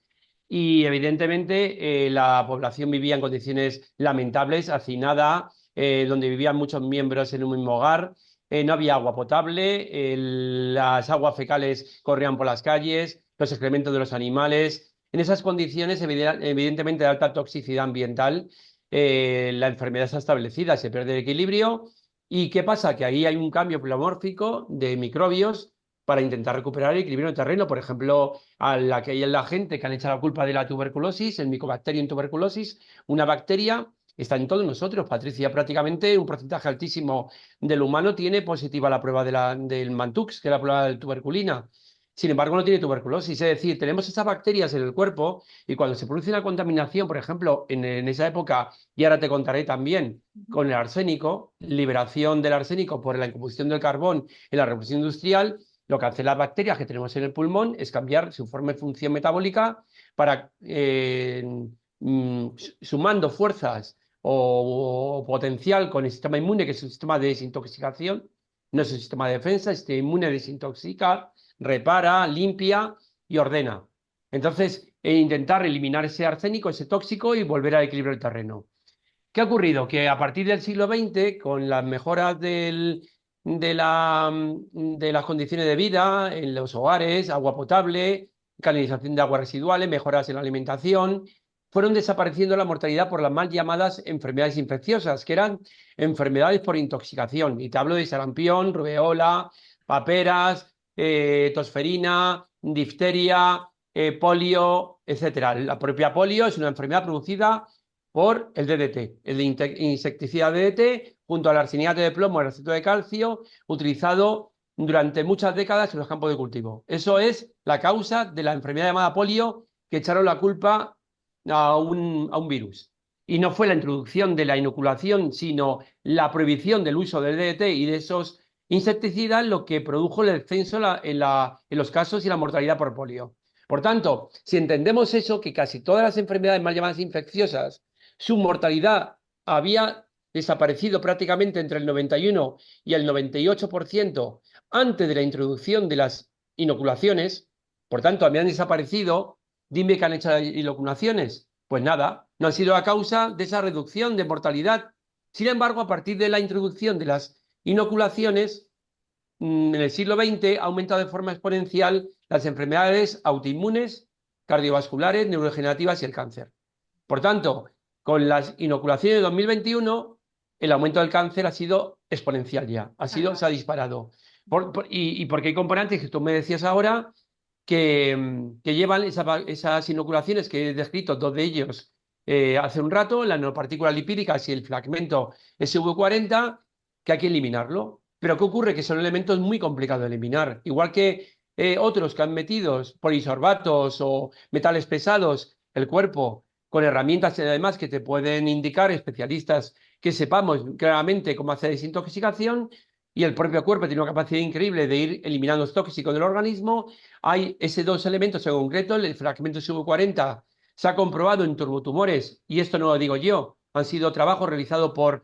y evidentemente la población vivía en condiciones lamentables, hacinada, donde vivían muchos miembros en un mismo hogar, no había agua potable, las aguas fecales corrían por las calles, los excrementos de los animales. En esas condiciones, evidentemente de alta toxicidad ambiental, la enfermedad está establecida, se pierde el equilibrio. ¿Y qué pasa? Que ahí hay un cambio pleomórfico de microbios para intentar recuperar el equilibrio del terreno. Por ejemplo, que hay la gente que han echado la culpa de la tuberculosis, el Mycobacterium tuberculosis, una bacteria, está en todos nosotros, Patricia. Prácticamente un porcentaje altísimo del humano tiene positiva la prueba del Mantux, que es la prueba de tuberculina. Sin embargo, no tiene tuberculosis. Es decir, tenemos esas bacterias en el cuerpo y cuando se produce una contaminación, por ejemplo, en esa época, y ahora te contaré también, con el arsénico, liberación del arsénico por la incombustión del carbón en la revolución industrial, lo que hacen las bacterias que tenemos en el pulmón es cambiar su forma y función metabólica para, sumando fuerzas o potencial con el sistema inmune, que es un sistema de desintoxicación, no es un sistema de defensa, el sistema inmune desintoxica, repara, limpia y ordena. Entonces, intentar eliminar ese arsénico, ese tóxico y volver al equilibrio del terreno. ¿Qué ha ocurrido? Que a partir del siglo XX, con las mejoras de las condiciones de vida en los hogares, agua potable, canalización de aguas residuales, mejoras en la alimentación, fueron desapareciendo la mortalidad por las mal llamadas enfermedades infecciosas, que eran enfermedades por intoxicación. Y te hablo de sarampión, rubeola, paperas, tosferina, difteria, polio, etcétera. La propia polio es una enfermedad producida por el DDT, el insecticida DDT, junto al arseniato de plomo, el aceto de calcio, utilizado durante muchas décadas en los campos de cultivo. Eso es la causa de la enfermedad llamada polio, que echaron la culpa a un virus. Y no fue la introducción de la inoculación, sino la prohibición del uso del DDT y de esos insecticidas lo que produjo el descenso en los casos y la mortalidad por polio. Por tanto, si entendemos eso, que casi todas las enfermedades mal llamadas infecciosas, su mortalidad había desaparecido prácticamente entre el 91 y el 98% antes de la introducción de las inoculaciones, por tanto, habían desaparecido. Dime qué han hecho las inoculaciones. Pues nada, no ha sido a causa de esa reducción de mortalidad. Sin embargo, a partir de la introducción de las inoculaciones, en el siglo XX ha aumentado de forma exponencial las enfermedades autoinmunes, cardiovasculares, neurodegenerativas y el cáncer. Por tanto, con las inoculaciones de 2021, el aumento del cáncer ha sido exponencial ya, se ha disparado. Y porque hay componentes que tú me decías ahora que llevan esas inoculaciones que he descrito, dos de ellos hace un rato, las nanopartículas lipídicas y el fragmento SV40, que hay que eliminarlo. Pero ¿qué ocurre? Que son elementos muy complicados de eliminar. Igual que otros que han metido polisorbatos o metales pesados, el cuerpo con herramientas además que te pueden indicar especialistas que sepamos claramente cómo hacer desintoxicación, y el propio cuerpo tiene una capacidad increíble de ir eliminando los tóxicos del organismo. Hay esos dos elementos en concreto, el fragmento CV40 se ha comprobado en turbotumores, y esto no lo digo yo, han sido trabajos realizados por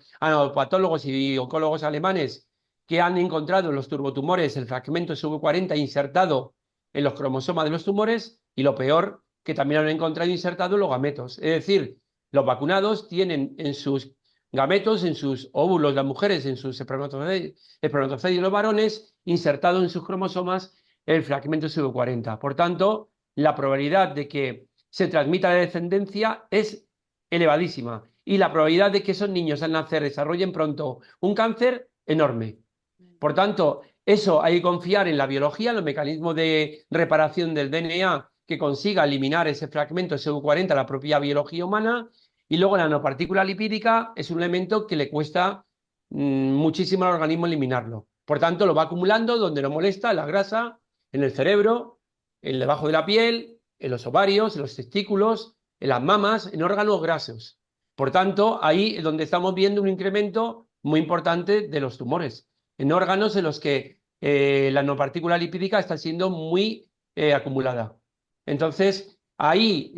patólogos y oncólogos alemanes que han encontrado en los turbotumores el fragmento SV40 insertado en los cromosomas de los tumores, y lo peor, que también lo han encontrado insertado en los gametos. Es decir, los vacunados tienen en sus gametos, en sus óvulos las mujeres, en sus espermatozoides los varones, insertado en sus cromosomas el fragmento SV40. Por tanto, la probabilidad de que se transmita la descendencia es elevadísima, y la probabilidad de que esos niños al nacer desarrollen pronto un cáncer, enorme. Por tanto, eso hay que confiar en la biología, en los mecanismos de reparación del DNA que consiga eliminar ese fragmento SV40, la propia biología humana, y luego la nanopartícula lipídica es un elemento que le cuesta muchísimo al organismo eliminarlo. Por tanto, lo va acumulando donde no molesta, en la grasa, en el cerebro, en debajo de la piel, en los ovarios, en los testículos, en las mamas, en órganos grasos. Por tanto, ahí es donde estamos viendo un incremento muy importante de los tumores, en órganos en los que la nanopartícula lipídica está siendo muy acumulada. Entonces, ahí,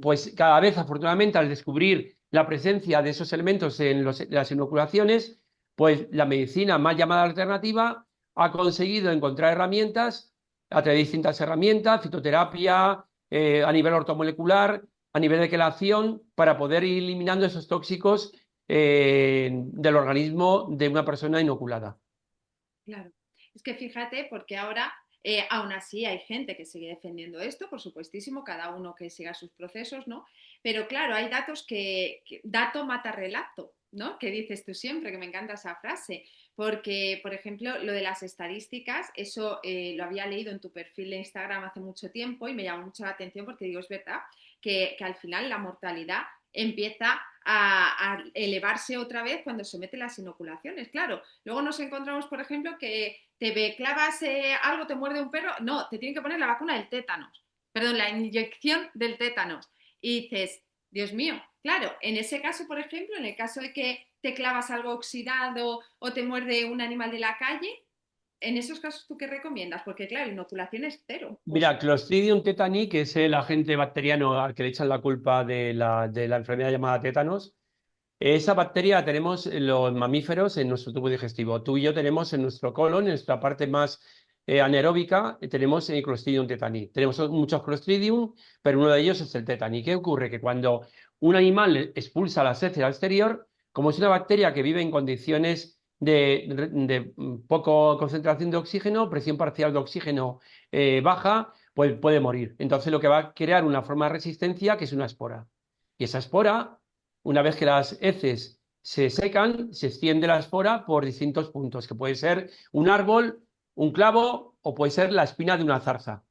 pues cada vez, afortunadamente, al descubrir la presencia de esos elementos en las inoculaciones, pues la medicina más llamada alternativa ha conseguido encontrar herramientas a través de distintas herramientas, fitoterapia, a nivel ortomolecular, a nivel de quelación, para poder ir eliminando esos tóxicos del organismo de una persona inoculada. Claro. Es que fíjate, porque ahora aún así hay gente que sigue defendiendo esto, por supuestísimo, cada uno que siga sus procesos, ¿no? Pero claro, hay datos que dato mata relato, ¿no? Que dices tú siempre, que me encanta esa frase, porque, por ejemplo, lo de las estadísticas, eso lo había leído en tu perfil de Instagram hace mucho tiempo y me llamó mucho la atención porque digo, es verdad que al final la mortalidad empieza a elevarse otra vez cuando se meten las inoculaciones. Claro, luego nos encontramos, por ejemplo, que te clavas algo, te muerde un perro, no, te tienen que poner la vacuna del tétanos, perdón, la inyección del tétanos. Y dices, Dios mío, claro, en ese caso, por ejemplo, en el caso de que te clavas algo oxidado o te muerde un animal de la calle, en esos casos, ¿tú qué recomiendas? Porque, claro, inoculación es cero. Mira, Clostridium tetani, que es el agente bacteriano al que le echan la culpa de la enfermedad llamada tétanos, esa bacteria la tenemos en los mamíferos en nuestro tubo digestivo. Tú y yo tenemos en nuestro colon, en nuestra parte más anaeróbica, tenemos el Clostridium tetani. Tenemos muchos Clostridium, pero uno de ellos es el tetani. ¿Qué ocurre? Que cuando un animal expulsa las heces al exterior, como es una bacteria que vive en condiciones de poco concentración de oxígeno, presión parcial de oxígeno baja, pues puede morir. Entonces lo que va a crear una forma de resistencia que es una espora. Y esa espora, una vez que las heces se secan, se extiende la espora por distintos puntos, que puede ser un árbol, un clavo o puede ser la espina de una zarza,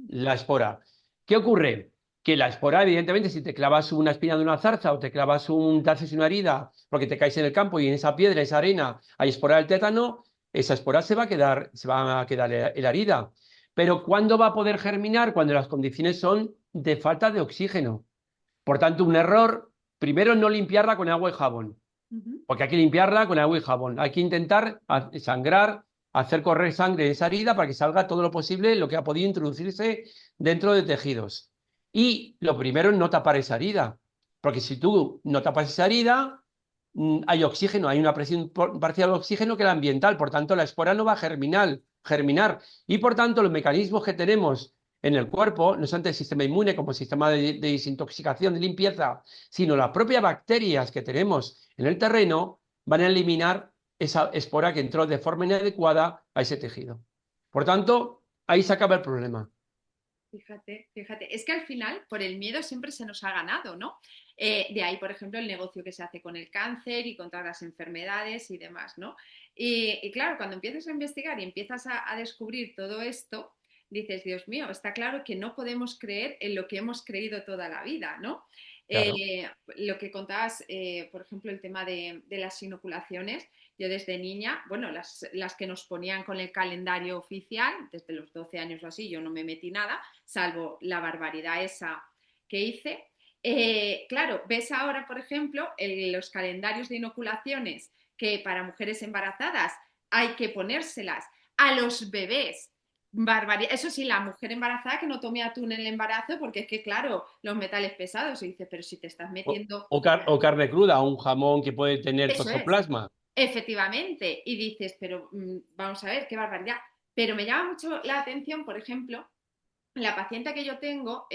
la espora. ¿Qué ocurre? Que la espora, evidentemente, si te clavas una espina de una zarza o te haces una herida porque te caes en el campo y en esa piedra, esa arena, hay espora del tétano, esa espora se va a quedar en la herida. Pero ¿cuándo va a poder germinar? Cuando las condiciones son de falta de oxígeno. Por tanto, un error, primero no limpiarla con agua y jabón, Uh -huh. porque hay que limpiarla con agua y jabón. Hay que intentar sangrar, hacer correr sangre de esa herida para que salga todo lo posible lo que ha podido introducirse dentro de tejidos. Y lo primero es no tapar esa herida, porque si tú no tapas esa herida, hay oxígeno, hay una presión parcial de oxígeno que es la ambiental, por tanto la espora no va a germinar, y por tanto los mecanismos que tenemos en el cuerpo, no solamente el sistema inmune como sistema de desintoxicación, de limpieza, sino las propias bacterias que tenemos en el terreno van a eliminar esa espora que entró de forma inadecuada a ese tejido. Por tanto, ahí se acaba el problema. Fíjate, fíjate, es que al final por el miedo siempre se nos ha ganado, ¿no? De ahí, por ejemplo, el negocio que se hace con el cáncer y contra las enfermedades y demás, ¿no? Y claro, cuando empiezas a investigar y empiezas a descubrir todo esto, dices, Dios mío, está claro que no podemos creer en lo que hemos creído toda la vida, ¿no? Claro. Lo que contabas, por ejemplo, el tema de las inoculaciones, yo desde niña, bueno, las que nos ponían con el calendario oficial, desde los 12 años o así, yo no me metí nada, salvo la barbaridad esa que hice. Claro, ves ahora, por ejemplo, los calendarios de inoculaciones que para mujeres embarazadas hay que ponérselas. A los bebés, barbaridad. Eso sí, la mujer embarazada que no tome atún en el embarazo, porque es que, claro, los metales pesados. Y dice, pero si te estás metiendo. O carne cruda, un jamón que puede tener Eso es, toxoplasma. efectivamente. Y dices, pero vamos a ver, qué barbaridad. Pero me llama mucho la atención, por ejemplo, la paciente que yo tengo,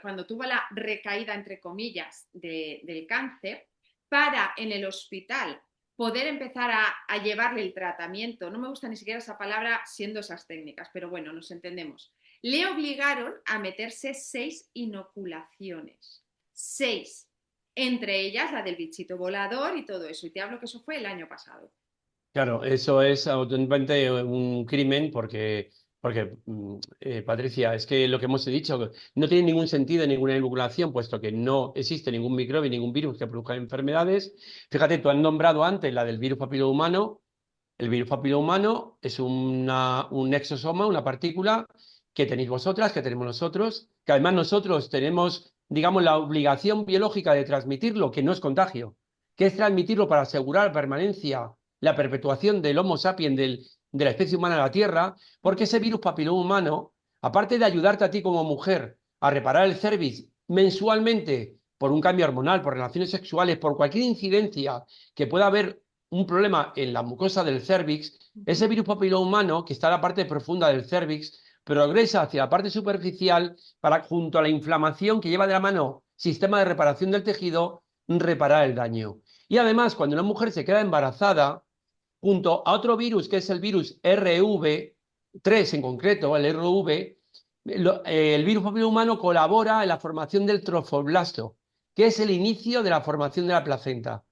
cuando tuvo la recaída, entre comillas, del cáncer, para en el hospital poder empezar a llevarle el tratamiento, no me gusta ni siquiera esa palabra siendo esas técnicas, pero bueno, nos entendemos, le obligaron a meterse 6 inoculaciones, 6, entre ellas la del bichito volador y todo eso, y te hablo que eso fue el año pasado. Claro, eso es auténticamente un crimen Patricia, es que lo que hemos dicho no tiene ningún sentido ninguna inoculación, puesto que no existe ningún microbio, ningún virus que produzca enfermedades. Fíjate, tú has nombrado antes la del virus papiloma humano. El virus papiloma humano es un exosoma, una partícula que tenéis vosotras, que tenemos nosotros, que además nosotros tenemos, digamos, la obligación biológica de transmitirlo, que no es contagio, que es transmitirlo para asegurar la permanencia, la perpetuación del Homo sapiens, de la especie humana en la Tierra, porque ese virus papiloma humano, aparte de ayudarte a ti como mujer a reparar el cervix mensualmente por un cambio hormonal, por relaciones sexuales, por cualquier incidencia que pueda haber un problema en la mucosa del cervix, ese virus papiloma humano, que está en la parte profunda del cervix, progresa hacia la parte superficial para, junto a la inflamación que lleva de la mano sistema de reparación del tejido, reparar el daño. Y además, cuando una mujer se queda embarazada, junto a otro virus, que es el virus RV3 en concreto, el RV, el virus papiloma humano colabora en la formación del trofoblasto, que es el inicio de la formación de la placenta.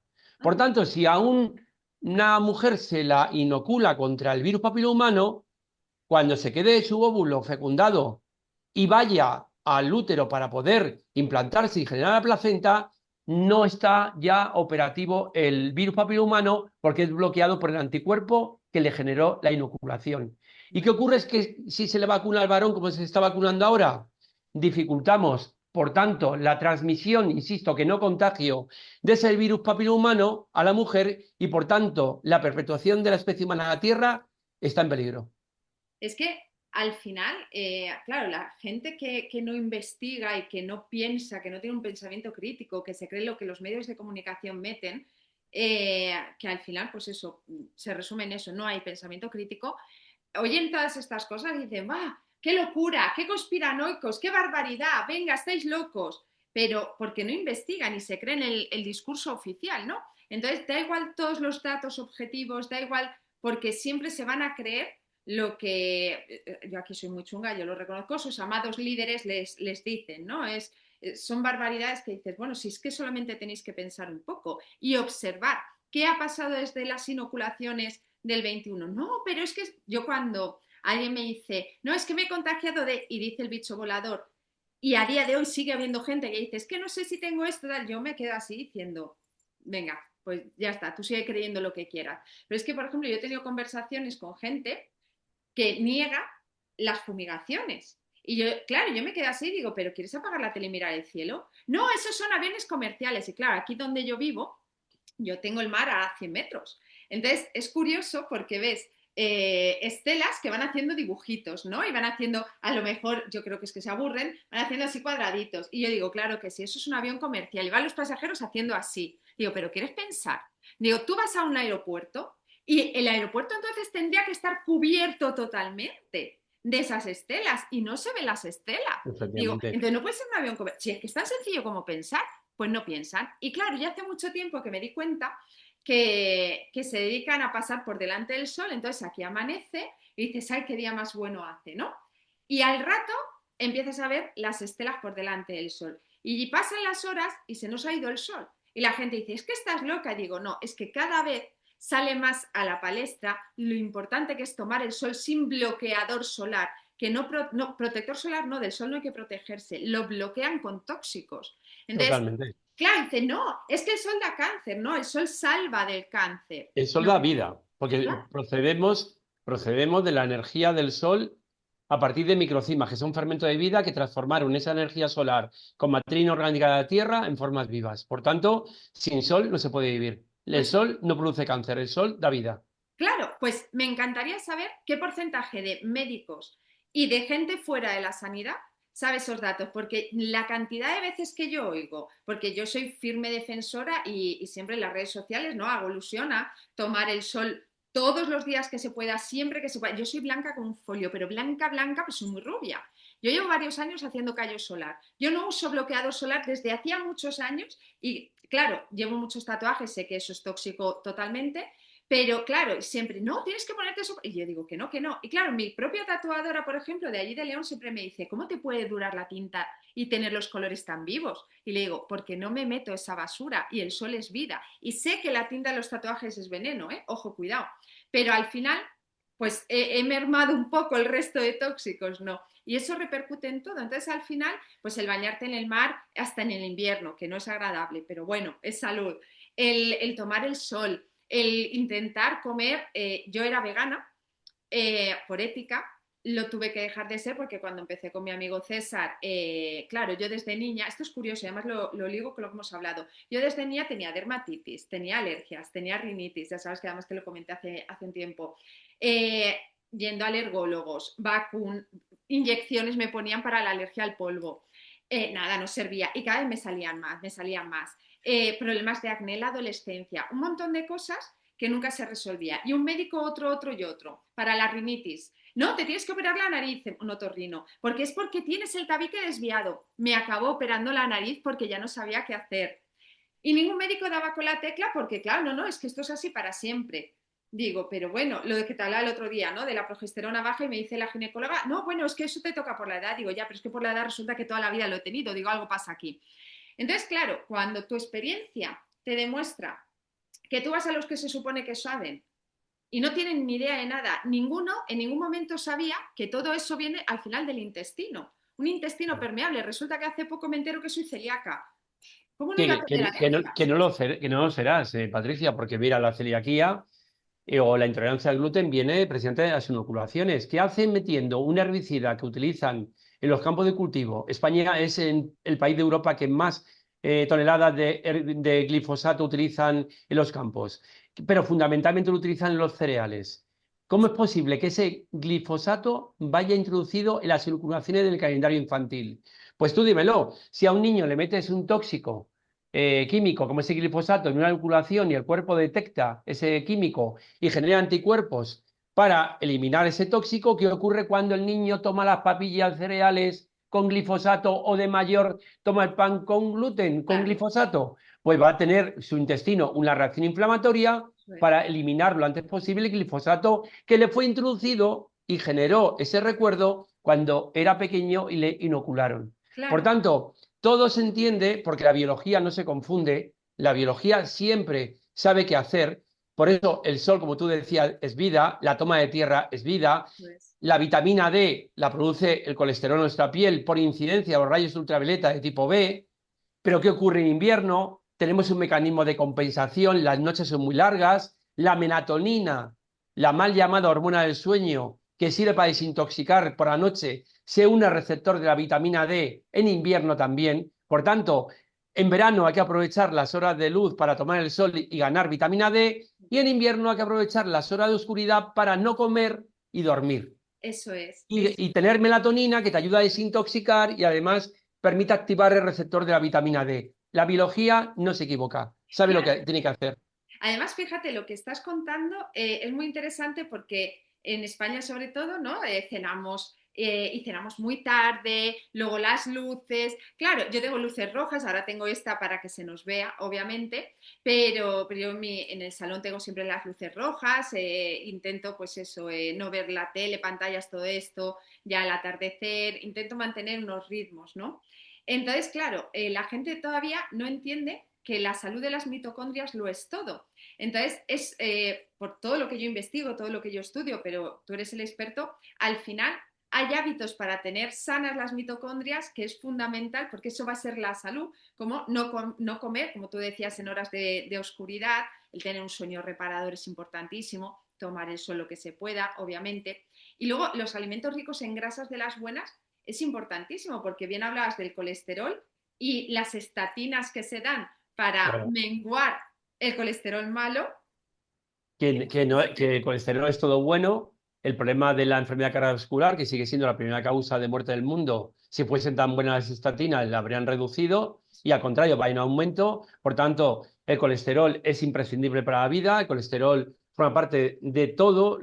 Por Ah, tanto, si a una mujer se la inocula contra el virus papiloma humano, cuando se quede su óvulo fecundado y vaya al útero para poder implantarse y generar la placenta, no está ya operativo el virus papiloma humano porque es bloqueado por el anticuerpo que le generó la inoculación. ¿Y qué vale. ocurre? Es que si se le vacuna al varón como se está vacunando ahora, dificultamos, por tanto, la transmisión, insisto, que no contagio, de ese virus papiloma humano a la mujer y, por tanto, la perpetuación de la especie humana en la Tierra está en peligro. Es que al final, claro, la gente que no investiga y que no piensa, que no tiene un pensamiento crítico, que se cree lo que los medios de comunicación meten, que al final, pues eso, se resume en eso, no hay pensamiento crítico, oyen todas estas cosas y dicen, ¡ah! ¡Qué locura! ¡Qué conspiranoicos! ¡Qué barbaridad! ¡Venga, estáis locos! Pero porque no investigan y se creen el discurso oficial, ¿no? Entonces, da igual todos los datos objetivos, da igual, porque siempre se van a creer lo que, yo aquí soy muy chunga, yo lo reconozco, sus amados líderes les dicen, ¿no? Son barbaridades que dices, bueno, si es que solamente tenéis que pensar un poco y observar qué ha pasado desde las inoculaciones del 21. No, pero es que yo cuando alguien me dice, no, es que me he contagiado de, y dice el bicho volador, y a día de hoy sigue habiendo gente que dice, es que no sé si tengo esto, tal, yo me quedo así diciendo, venga, pues ya está, tú sigue creyendo lo que quieras. Pero es que, por ejemplo, yo he tenido conversaciones con gente que niega las fumigaciones. Y yo, claro, yo me quedé así y digo, ¿pero quieres apagar la tele y mirar el cielo? No, esos son aviones comerciales. Y claro, aquí donde yo vivo, yo tengo el mar a 100 metros. Entonces, es curioso porque ves estelas que van haciendo dibujitos, ¿no? Y van haciendo, a lo mejor, yo creo que es que se aburren, van haciendo así cuadraditos. Y yo digo, claro que sí, eso es un avión comercial. Y van los pasajeros haciendo así. Digo, ¿pero quieres pensar? Digo, tú vas a un aeropuerto y el aeropuerto entonces tendría que estar cubierto totalmente de esas estelas y no se ven las estelas. Digo, Efectivamente. entonces no puede ser un avión comercial. Si es que es tan sencillo como pensar, pues no piensan. Y claro, ya hace mucho tiempo que me di cuenta que se dedican a pasar por delante del sol, entonces aquí amanece y dices, ay, qué día más bueno hace, ¿no? Y al rato empiezas a ver las estelas por delante del sol. Y pasan las horas y se nos ha ido el sol. Y la gente dice, es que estás loca. Y digo, no, es que cada vez sale más a la palestra lo importante que es tomar el sol sin bloqueador solar, que no, protector solar no, del sol no hay que protegerse, lo bloquean con tóxicos. Entonces, Totalmente. claro, dice, no, es que el sol da cáncer, no, el sol salva del cáncer. El sol No, da vida, porque claro, procedemos de la energía del sol a partir de microcimas, que son fermentos de vida que transformaron esa energía solar con materia inorgánica de la Tierra en formas vivas. Por tanto, sin sol no se puede vivir. El pues sol no produce cáncer, el sol da vida. Claro, pues me encantaría saber qué porcentaje de médicos y de gente fuera de la sanidad sabe esos datos, porque la cantidad de veces que yo oigo, porque yo soy firme defensora y siempre en las redes sociales, ¿no? Hago alusión a tomar el sol todos los días que se pueda, siempre que se pueda. Yo soy blanca como un folio, pero blanca, blanca, pues soy muy rubia. Yo llevo varios años haciendo callo solar. Yo no uso bloqueador solar desde hacía muchos años y, claro, llevo muchos tatuajes, sé que eso es tóxico totalmente, pero claro, siempre, no, tienes que ponerte eso. Y yo digo que no, que no. Y claro, mi propia tatuadora, por ejemplo, de allí de León, siempre me dice, ¿cómo te puede durar la tinta y tener los colores tan vivos? Y le digo, porque no me meto esa basura y el sol es vida. Y sé que la tinta de los tatuajes es veneno, ¿eh? Ojo, cuidado. Pero al final, pues he mermado un poco el resto de tóxicos, ¿no? Y eso repercute en todo. Entonces, al final, pues el bañarte en el mar, hasta en el invierno, que no es agradable, pero bueno, es salud. El tomar el sol, el intentar comer, yo era vegana por ética, lo tuve que dejar de ser porque cuando empecé con mi amigo César, claro, yo desde niña, esto es curioso, además lo ligo con lo que hemos hablado, yo desde niña tenía dermatitis, tenía alergias, tenía rinitis, ya sabes que además te lo comenté hace un tiempo, eh, yendo a alergólogos, inyecciones me ponían para la alergia al polvo, nada, no servía y cada vez me salían más. Problemas de acné en la adolescencia, un montón de cosas que nunca se resolvía. Y un médico, otro y otro. Para la rinitis. No, te tienes que operar la nariz, un otorrino, porque es porque tienes el tabique desviado. Me acabó operando la nariz porque ya no sabía qué hacer. Y ningún médico daba con la tecla porque, claro, no, es que esto es así para siempre. Digo, pero bueno, lo de que te hablaba el otro día, ¿no? De la progesterona baja y me dice la ginecóloga, no, bueno, es que eso te toca por la edad. Digo, ya, pero es que por la edad resulta que toda la vida lo he tenido. Digo, algo pasa aquí. Entonces, claro, cuando tu experiencia te demuestra que tú vas a los que se supone que saben y no tienen ni idea de nada, ninguno en ningún momento sabía que todo eso viene al final del intestino. Un intestino permeable. Resulta que hace poco me entero que soy celíaca. ¿Cómo no iba a tener alergias? Que no lo serás, Patricia, porque mira, la celiaquía o la intolerancia al gluten viene precisamente de las inoculaciones. ¿Qué hacen metiendo un herbicida que utilizan en los campos de cultivo? España es el país de Europa que más toneladas de glifosato utilizan en los campos, pero fundamentalmente lo utilizan en los cereales. ¿Cómo es posible que ese glifosato vaya introducido en las inoculaciones del calendario infantil? Pues tú dímelo, si a un niño le metes un tóxico químico como ese glifosato en una inoculación y el cuerpo detecta ese químico y genera anticuerpos para eliminar ese tóxico, ¿qué ocurre cuando el niño toma las papillas cereales con glifosato o de mayor toma el pan con gluten, con Claro, glifosato? Pues va a tener su intestino una reacción inflamatoria para eliminar lo antes posible el glifosato que le fue introducido y generó ese recuerdo cuando era pequeño y le inocularon. Por claro, tanto, todo se entiende porque la biología no se confunde, la biología siempre sabe qué hacer, por eso el sol, como tú decías, es vida, la toma de tierra es vida, pues, la vitamina D la produce el colesterol en nuestra piel por incidencia de los rayos ultravioleta de tipo B, pero ¿qué ocurre en invierno? Tenemos un mecanismo de compensación, las noches son muy largas, la melatonina, la mal llamada hormona del sueño, que sirve para desintoxicar por la noche, se une al receptor de la vitamina D en invierno también. Por tanto, en verano hay que aprovechar las horas de luz para tomar el sol y ganar vitamina D, y en invierno hay que aprovechar las horas de oscuridad para no comer y dormir eso es. y tener melatonina que te ayuda a desintoxicar y además permite activar el receptor de la vitamina D. La biología no se equivoca, sabe lo que Claro. tiene que hacer. Además, fíjate, lo que estás contando es muy interesante porque en España, sobre todo, ¿no? Cenamos y cenamos muy tarde, luego las luces. Claro, yo tengo luces rojas, ahora tengo esta para que se nos vea, obviamente, pero yo en el salón tengo siempre las luces rojas, intento, pues eso, no ver la tele, pantallas, todo esto, ya al atardecer, intento mantener unos ritmos, ¿no? Entonces, claro, la gente todavía no entiende que la salud de las mitocondrias lo es todo. Entonces, es por todo lo que yo investigo, todo lo que yo estudio, pero tú eres el experto, al final hay hábitos para tener sanas las mitocondrias que es fundamental porque eso va a ser la salud, como no comer, como tú decías, en horas de oscuridad, el tener un sueño reparador es importantísimo, tomar el sol lo que se pueda, obviamente. Y luego los alimentos ricos en grasas de las buenas es importantísimo porque bien hablabas del colesterol y las estatinas que se dan para Claro. menguar el colesterol malo, que el colesterol es todo bueno. El problema de la enfermedad cardiovascular, que sigue siendo la primera causa de muerte del mundo, si fuesen tan buenas las estatinas, la habrían reducido y al contrario, va en aumento. Por tanto, el colesterol es imprescindible para la vida. El colesterol forma parte de todo.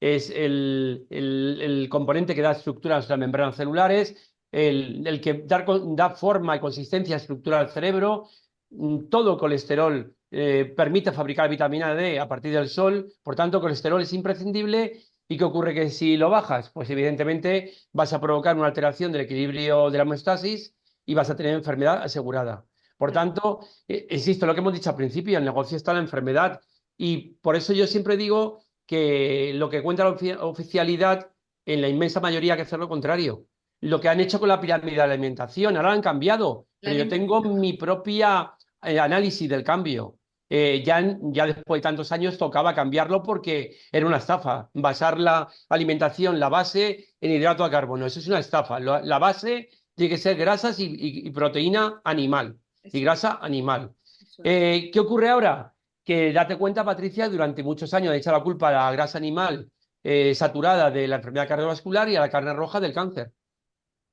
Es el componente que da estructura a nuestras membranas celulares, el que da forma y consistencia a estructura al cerebro. Todo colesterol permite fabricar vitamina D a partir del sol, por tanto, colesterol es imprescindible. ¿Y qué ocurre? Que si lo bajas, pues evidentemente vas a provocar una alteración del equilibrio de la homeostasis y vas a tener enfermedad asegurada. Por tanto, insisto, lo que hemos dicho al principio, el negocio está en la enfermedad. Y por eso yo siempre digo que lo que cuenta la oficialidad, en la inmensa mayoría, que hacer lo contrario. Lo que han hecho con la pirámide de la alimentación, ahora han cambiado, La pero yo tengo mi propia análisis del cambio. Ya después de tantos años tocaba cambiarlo porque era una estafa. Basar la alimentación, la base, en hidrato de carbono. Eso es una estafa. La base tiene que ser grasas y proteína animal. Y eso, grasa animal. eso es. ¿Qué ocurre ahora? Que date cuenta, Patricia, durante muchos años he echado la culpa a la grasa animal saturada de la enfermedad cardiovascular y a la carne roja del cáncer,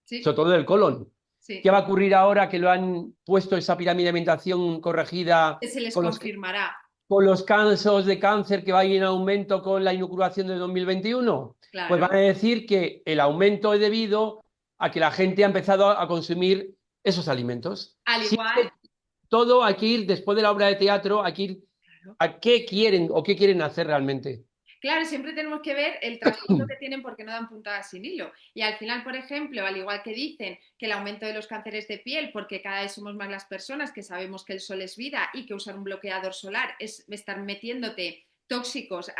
Sí, sobre todo del colon. ¿Qué sí. va a ocurrir ahora que lo han puesto esa pirámide de alimentación corregida Se les con confirmará. con los casos de cáncer que va a ir en aumento con la inoculación de 2021? Pues van Claro. a decir que el aumento es debido a que la gente ha empezado a consumir esos alimentos. Al igual, Siempre todo hay que ir después de la obra de teatro, hay que ir claro. a qué quieren o qué quieren hacer realmente. Claro, siempre tenemos que ver el trasfondo que tienen porque no dan puntadas sin hilo. Y al final, por ejemplo, al igual que dicen que el aumento de los cánceres de piel, porque cada vez somos más las personas que sabemos que el sol es vida y que usar un bloqueador solar es estar metiéndote tóxicos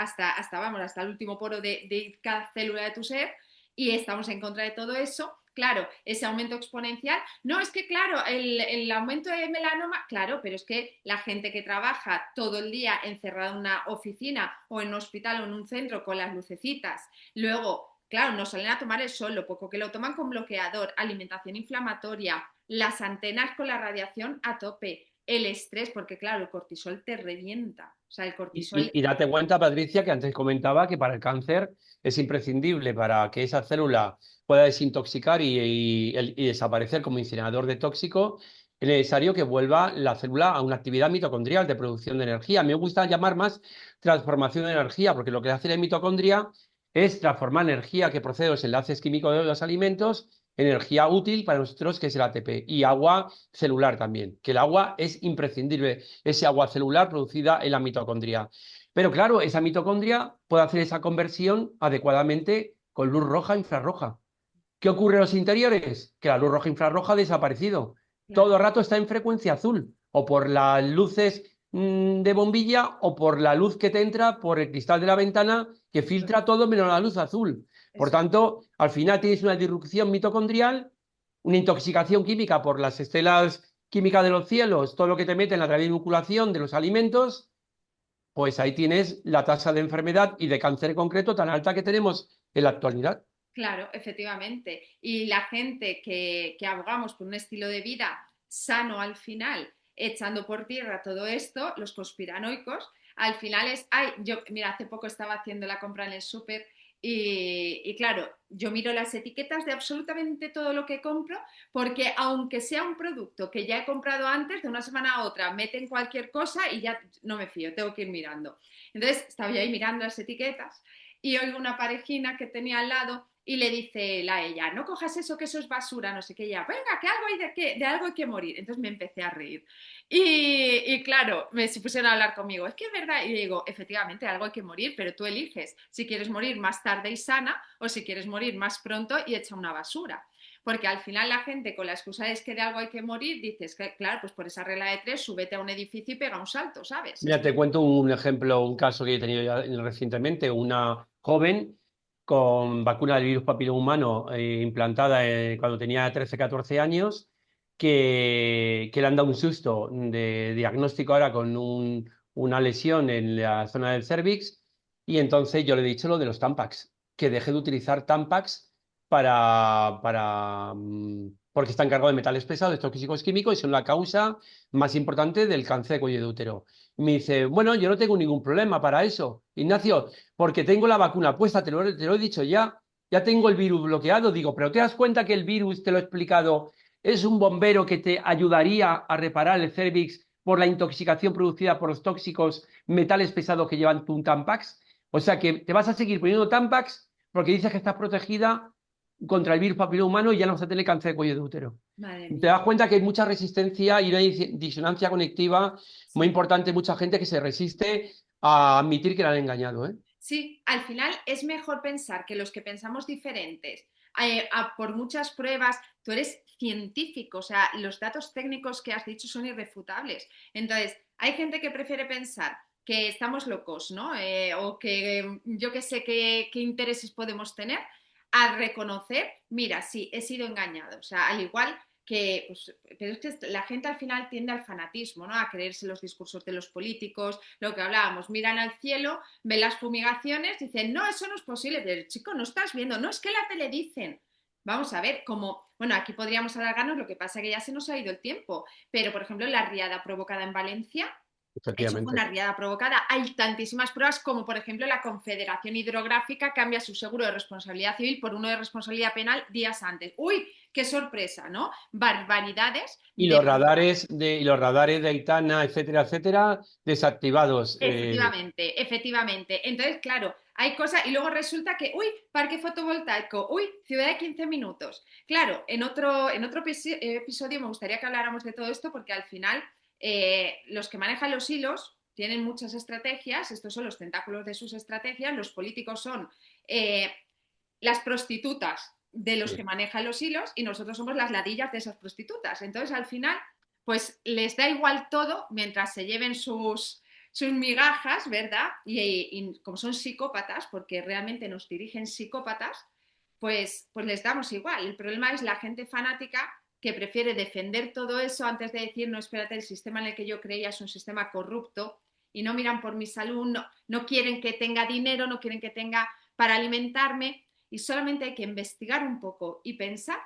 vamos, hasta el último poro de cada célula de tu ser, y estamos en contra de todo eso. Claro, ese aumento exponencial. No, es que claro, el aumento de melanoma, claro, pero es que la gente que trabaja todo el día encerrada en una oficina o en un hospital o en un centro con las lucecitas, luego, claro, no salen a tomar el sol, lo poco que lo toman con bloqueador, alimentación inflamatoria, las antenas con la radiación a tope, el estrés, porque claro, el cortisol te revienta. O sea, el cortisol, Y date cuenta, Patricia, que antes comentaba que para el cáncer es imprescindible para que esa célula pueda desintoxicar y desaparecer como incinerador de tóxico, es necesario que vuelva la célula a una actividad mitocondrial de producción de energía. A mí me gusta llamar más transformación de energía, porque lo que hace la mitocondria es transformar energía que procede de los enlaces químicos de los alimentos, energía útil para nosotros, que es el ATP, y agua celular también, que el agua es imprescindible, ese agua celular producida en la mitocondria. Pero claro, esa mitocondria puede hacer esa conversión adecuadamente con luz roja e infrarroja. ¿Qué ocurre en los interiores? Que la luz roja e infrarroja ha desaparecido. claro, Todo el rato está en frecuencia azul, o por las luces de bombilla, o por la luz que te entra por el cristal de la ventana, que eso, filtra todo menos la luz azul. Por eso. tanto, al final tienes una disrupción mitocondrial, una intoxicación química por las estelas químicas de los cielos, todo lo que te meten a través de inoculación de los alimentos, pues ahí tienes la tasa de enfermedad y de cáncer concreto tan alta que tenemos en la actualidad. Claro, efectivamente. Y la gente que abogamos por un estilo de vida sano al final, echando por tierra todo esto, los conspiranoicos, al final es, ay, yo, mira, hace poco estaba haciendo la compra en el súper y claro, yo miro las etiquetas de absolutamente todo lo que compro porque aunque sea un producto que ya he comprado antes, de una semana a otra, meten cualquier cosa y ya no me fío, tengo que ir mirando. Entonces, estaba yo ahí mirando las etiquetas y oigo una parejina que tenía al lado y le dice la ella, no cojas eso, que eso es basura, no sé qué, ella, venga, que algo hay de algo hay que morir. Entonces me empecé a reír. Y claro, me se pusieron a hablar conmigo, es que es verdad, y digo, efectivamente, algo hay que morir, pero tú eliges si quieres morir más tarde y sana o si quieres morir más pronto y echa una basura. Porque al final la gente con la excusa es que de algo hay que morir, dices que claro, pues por esa regla de tres, súbete a un edificio y pega un salto, ¿sabes? Mira, te cuento un ejemplo, un caso que he tenido ya recientemente. Una joven con vacuna del virus papiloma humano implantada cuando tenía 13, 14 años, que le han dado un susto de diagnóstico ahora con una lesión en la zona del cérvix. Y entonces yo le he dicho lo de los Tampax, que deje de utilizar Tampax porque está encargado de metales pesados, tóxicos químicos y son la causa más importante del cáncer de cuello de útero. Y me dice, bueno, yo no tengo ningún problema para eso, Ignacio, porque tengo la vacuna puesta, te lo he dicho ya, ya tengo el virus bloqueado. Digo, pero ¿te das cuenta que el virus, te lo he explicado, es un bombero que te ayudaría a reparar el cérvix por la intoxicación producida por los tóxicos metales pesados que llevan tu Tampax? O sea que te vas a seguir poniendo Tampax porque dices que estás protegida contra el virus papiloma humano y ya no vas a tener cáncer de cuello de útero. Madre Te mía. das cuenta que hay mucha resistencia y una disonancia conectiva muy Sí. importante, mucha gente que se resiste a admitir que la han engañado, ¿eh? Sí, al final es mejor pensar que los que pensamos diferentes, por muchas pruebas, tú eres científico, o sea, los datos técnicos que has dicho son irrefutables. Entonces, hay gente que prefiere pensar que estamos locos, ¿no? O que yo que sé qué intereses podemos tener, a reconocer, mira, sí, he sido engañado. O sea, al igual que, pues, pero es que la gente al final tiende al fanatismo, ¿no? A creerse los discursos de los políticos, lo que hablábamos, miran al cielo, ven las fumigaciones, dicen, no, eso no es posible, pero chico, no estás viendo, no, es que la tele dicen. Vamos a ver, como, bueno, aquí podríamos alargarnos, lo que pasa es que ya se nos ha ido el tiempo, pero por ejemplo, la riada provocada en Valencia, eso fue Efectivamente. una riada provocada. Hay tantísimas pruebas como, por ejemplo, la Confederación Hidrográfica cambia su seguro de responsabilidad civil por uno de responsabilidad penal días antes. ¡Uy! ¡Qué sorpresa! ¿No? Barbaridades de... Y los radares de Aitana, etcétera, etcétera, desactivados. Efectivamente, efectivamente. Entonces, claro, hay cosas y luego resulta que, uy, parque fotovoltaico, uy, ciudad de 15 minutos. Claro, en otro episodio me gustaría que habláramos de todo esto porque al final los que manejan los hilos tienen muchas estrategias, estos son los tentáculos de sus estrategias, los políticos son eh, las prostitutas de los que Sí. manejan los hilos y nosotros somos las ladillas de esas prostitutas. Entonces, al final, pues les da igual todo mientras se lleven sus migajas, ¿verdad? Y como son psicópatas, porque realmente nos dirigen psicópatas, pues les damos igual. El problema es la gente fanática que prefiere defender todo eso antes de decir, no, espérate, el sistema en el que yo creía es un sistema corrupto y no miran por mi salud, no quieren que tenga dinero, no quieren que tenga para alimentarme y solamente hay que investigar un poco y pensar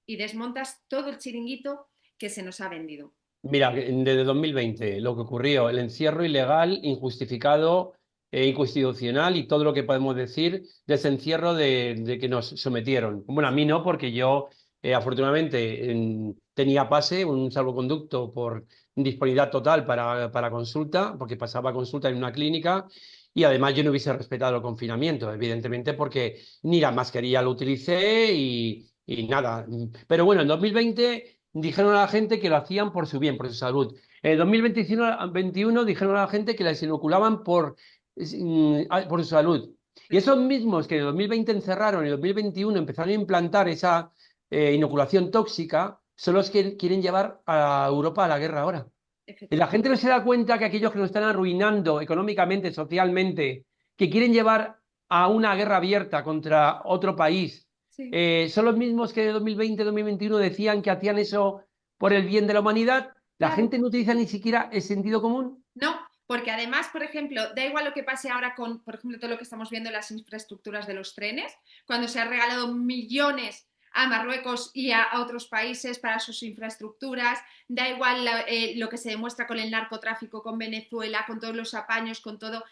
y desmontas todo el chiringuito que se nos ha vendido. Mira, desde 2020, lo que ocurrió, el encierro ilegal, injustificado e inconstitucional y todo lo que podemos decir de ese encierro de que nos sometieron. Bueno, a mí no, porque yo afortunadamente tenía pase, un salvoconducto por disponibilidad total para consulta, porque pasaba consulta en una clínica y además yo no hubiese respetado el confinamiento, evidentemente, porque ni la mascarilla lo utilicé y nada. Pero bueno, en 2020 dijeron a la gente que lo hacían por su bien, por su salud. En 2021 dijeron a la gente que las inoculaban por su salud. Y esos mismos que en 2020 encerraron y en 2021 empezaron a implantar esa inoculación tóxica son los que quieren llevar a Europa a la guerra ahora. Y la gente no se da cuenta que aquellos que nos están arruinando económicamente, socialmente, que quieren llevar a una guerra abierta contra otro país, Sí. son los mismos que de 2020, 2021 decían que hacían eso por el bien de la humanidad. La Claro. gente no utiliza ni siquiera el sentido común. No, porque además, por ejemplo, da igual lo que pase ahora con, por ejemplo, todo lo que estamos viendo en las infraestructuras de los trenes, cuando se han regalado millones a Marruecos y a otros países para sus infraestructuras, da igual lo que se demuestra con el narcotráfico, con Venezuela, con todos los apaños, con todo,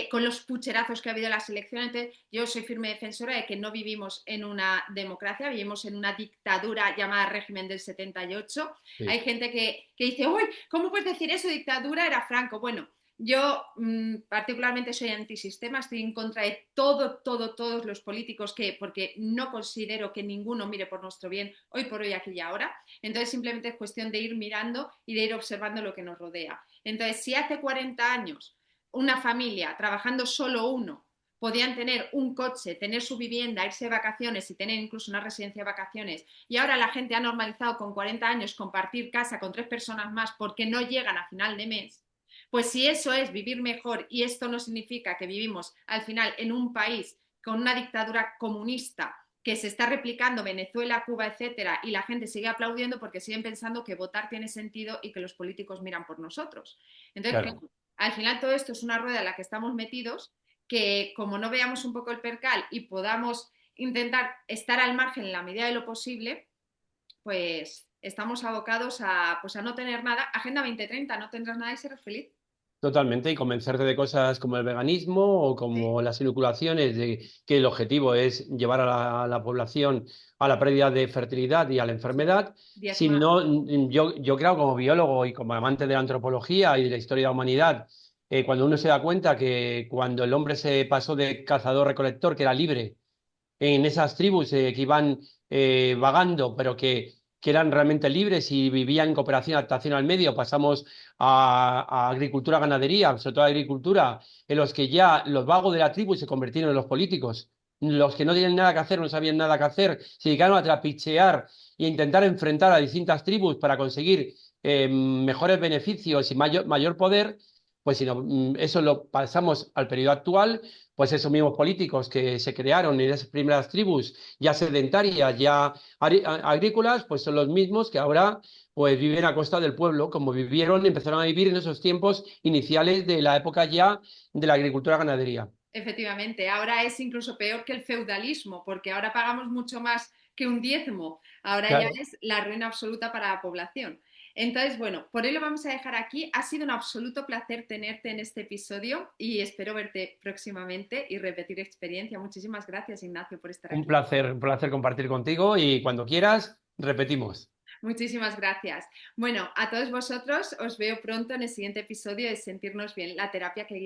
con los pucherazos que ha habido en las elecciones. Entonces, yo soy firme defensora de que no vivimos en una democracia, vivimos en una dictadura llamada régimen del 78. Sí. Hay gente que dice, uy, ¿cómo puedes decir eso? Dictadura era Franco. Bueno, yo particularmente soy antisistema, estoy en contra de todos los políticos porque no considero que ninguno mire por nuestro bien hoy por hoy, aquí y ahora. Entonces simplemente es cuestión de ir mirando y de ir observando lo que nos rodea. Entonces, si hace 40 años una familia, trabajando solo uno, podían tener un coche, tener su vivienda, irse de vacaciones y tener incluso una residencia de vacaciones, y ahora la gente ha normalizado con 40 años compartir casa con 3 personas más porque no llegan a final de mes, pues si eso es vivir mejor y esto no significa que vivimos al final en un país con una dictadura comunista que se está replicando Venezuela, Cuba, etcétera, y la gente sigue aplaudiendo porque siguen pensando que votar tiene sentido y que los políticos miran por nosotros. Entonces, Claro. claro, al final todo esto es una rueda en la que estamos metidos, que como no veamos un poco el percal y podamos intentar estar al margen en la medida de lo posible, pues estamos abocados a, pues a no tener nada. Agenda 2030, no tendrás nada y serás feliz. Totalmente, y convencerte de cosas como el veganismo o Sí, como las inoculaciones, de que el objetivo es llevar a la población a la pérdida de fertilidad y a la sí. enfermedad. Si Diezma. no, yo creo como biólogo y como amante de la antropología y de la historia de la humanidad, cuando uno se da cuenta que cuando el hombre se pasó de cazador-recolector, que era libre, en esas tribus que iban vagando, pero que eran realmente libres y vivían en cooperación y adaptación al medio. Pasamos a agricultura, ganadería, sobre todo a agricultura, en los que ya los vagos de la tribu se convirtieron en los políticos. Los que no tenían nada que hacer, no sabían nada que hacer, se dedicaron a trapichear e intentar enfrentar a distintas tribus para conseguir mejores beneficios y mayor poder. Pues si no, eso lo pasamos al periodo actual, pues esos mismos políticos que se crearon en esas primeras tribus, ya sedentarias, ya agrícolas, pues son los mismos que ahora pues viven a costa del pueblo, como vivieron, empezaron a vivir en esos tiempos iniciales de la época ya de la agricultura ganadería. Efectivamente, ahora es incluso peor que el feudalismo, porque ahora pagamos mucho más que un diezmo. Ahora ya Claro, es la ruina absoluta para la población. Entonces, bueno, por hoy lo vamos a dejar aquí. Ha sido un absoluto placer tenerte en este episodio y espero verte próximamente y repetir experiencia. Muchísimas gracias, Ignacio, por estar aquí. un placer compartir contigo y cuando quieras, repetimos. Muchísimas gracias. Bueno, a todos vosotros os veo pronto en el siguiente episodio de Sentirnos Bien, la terapia que guía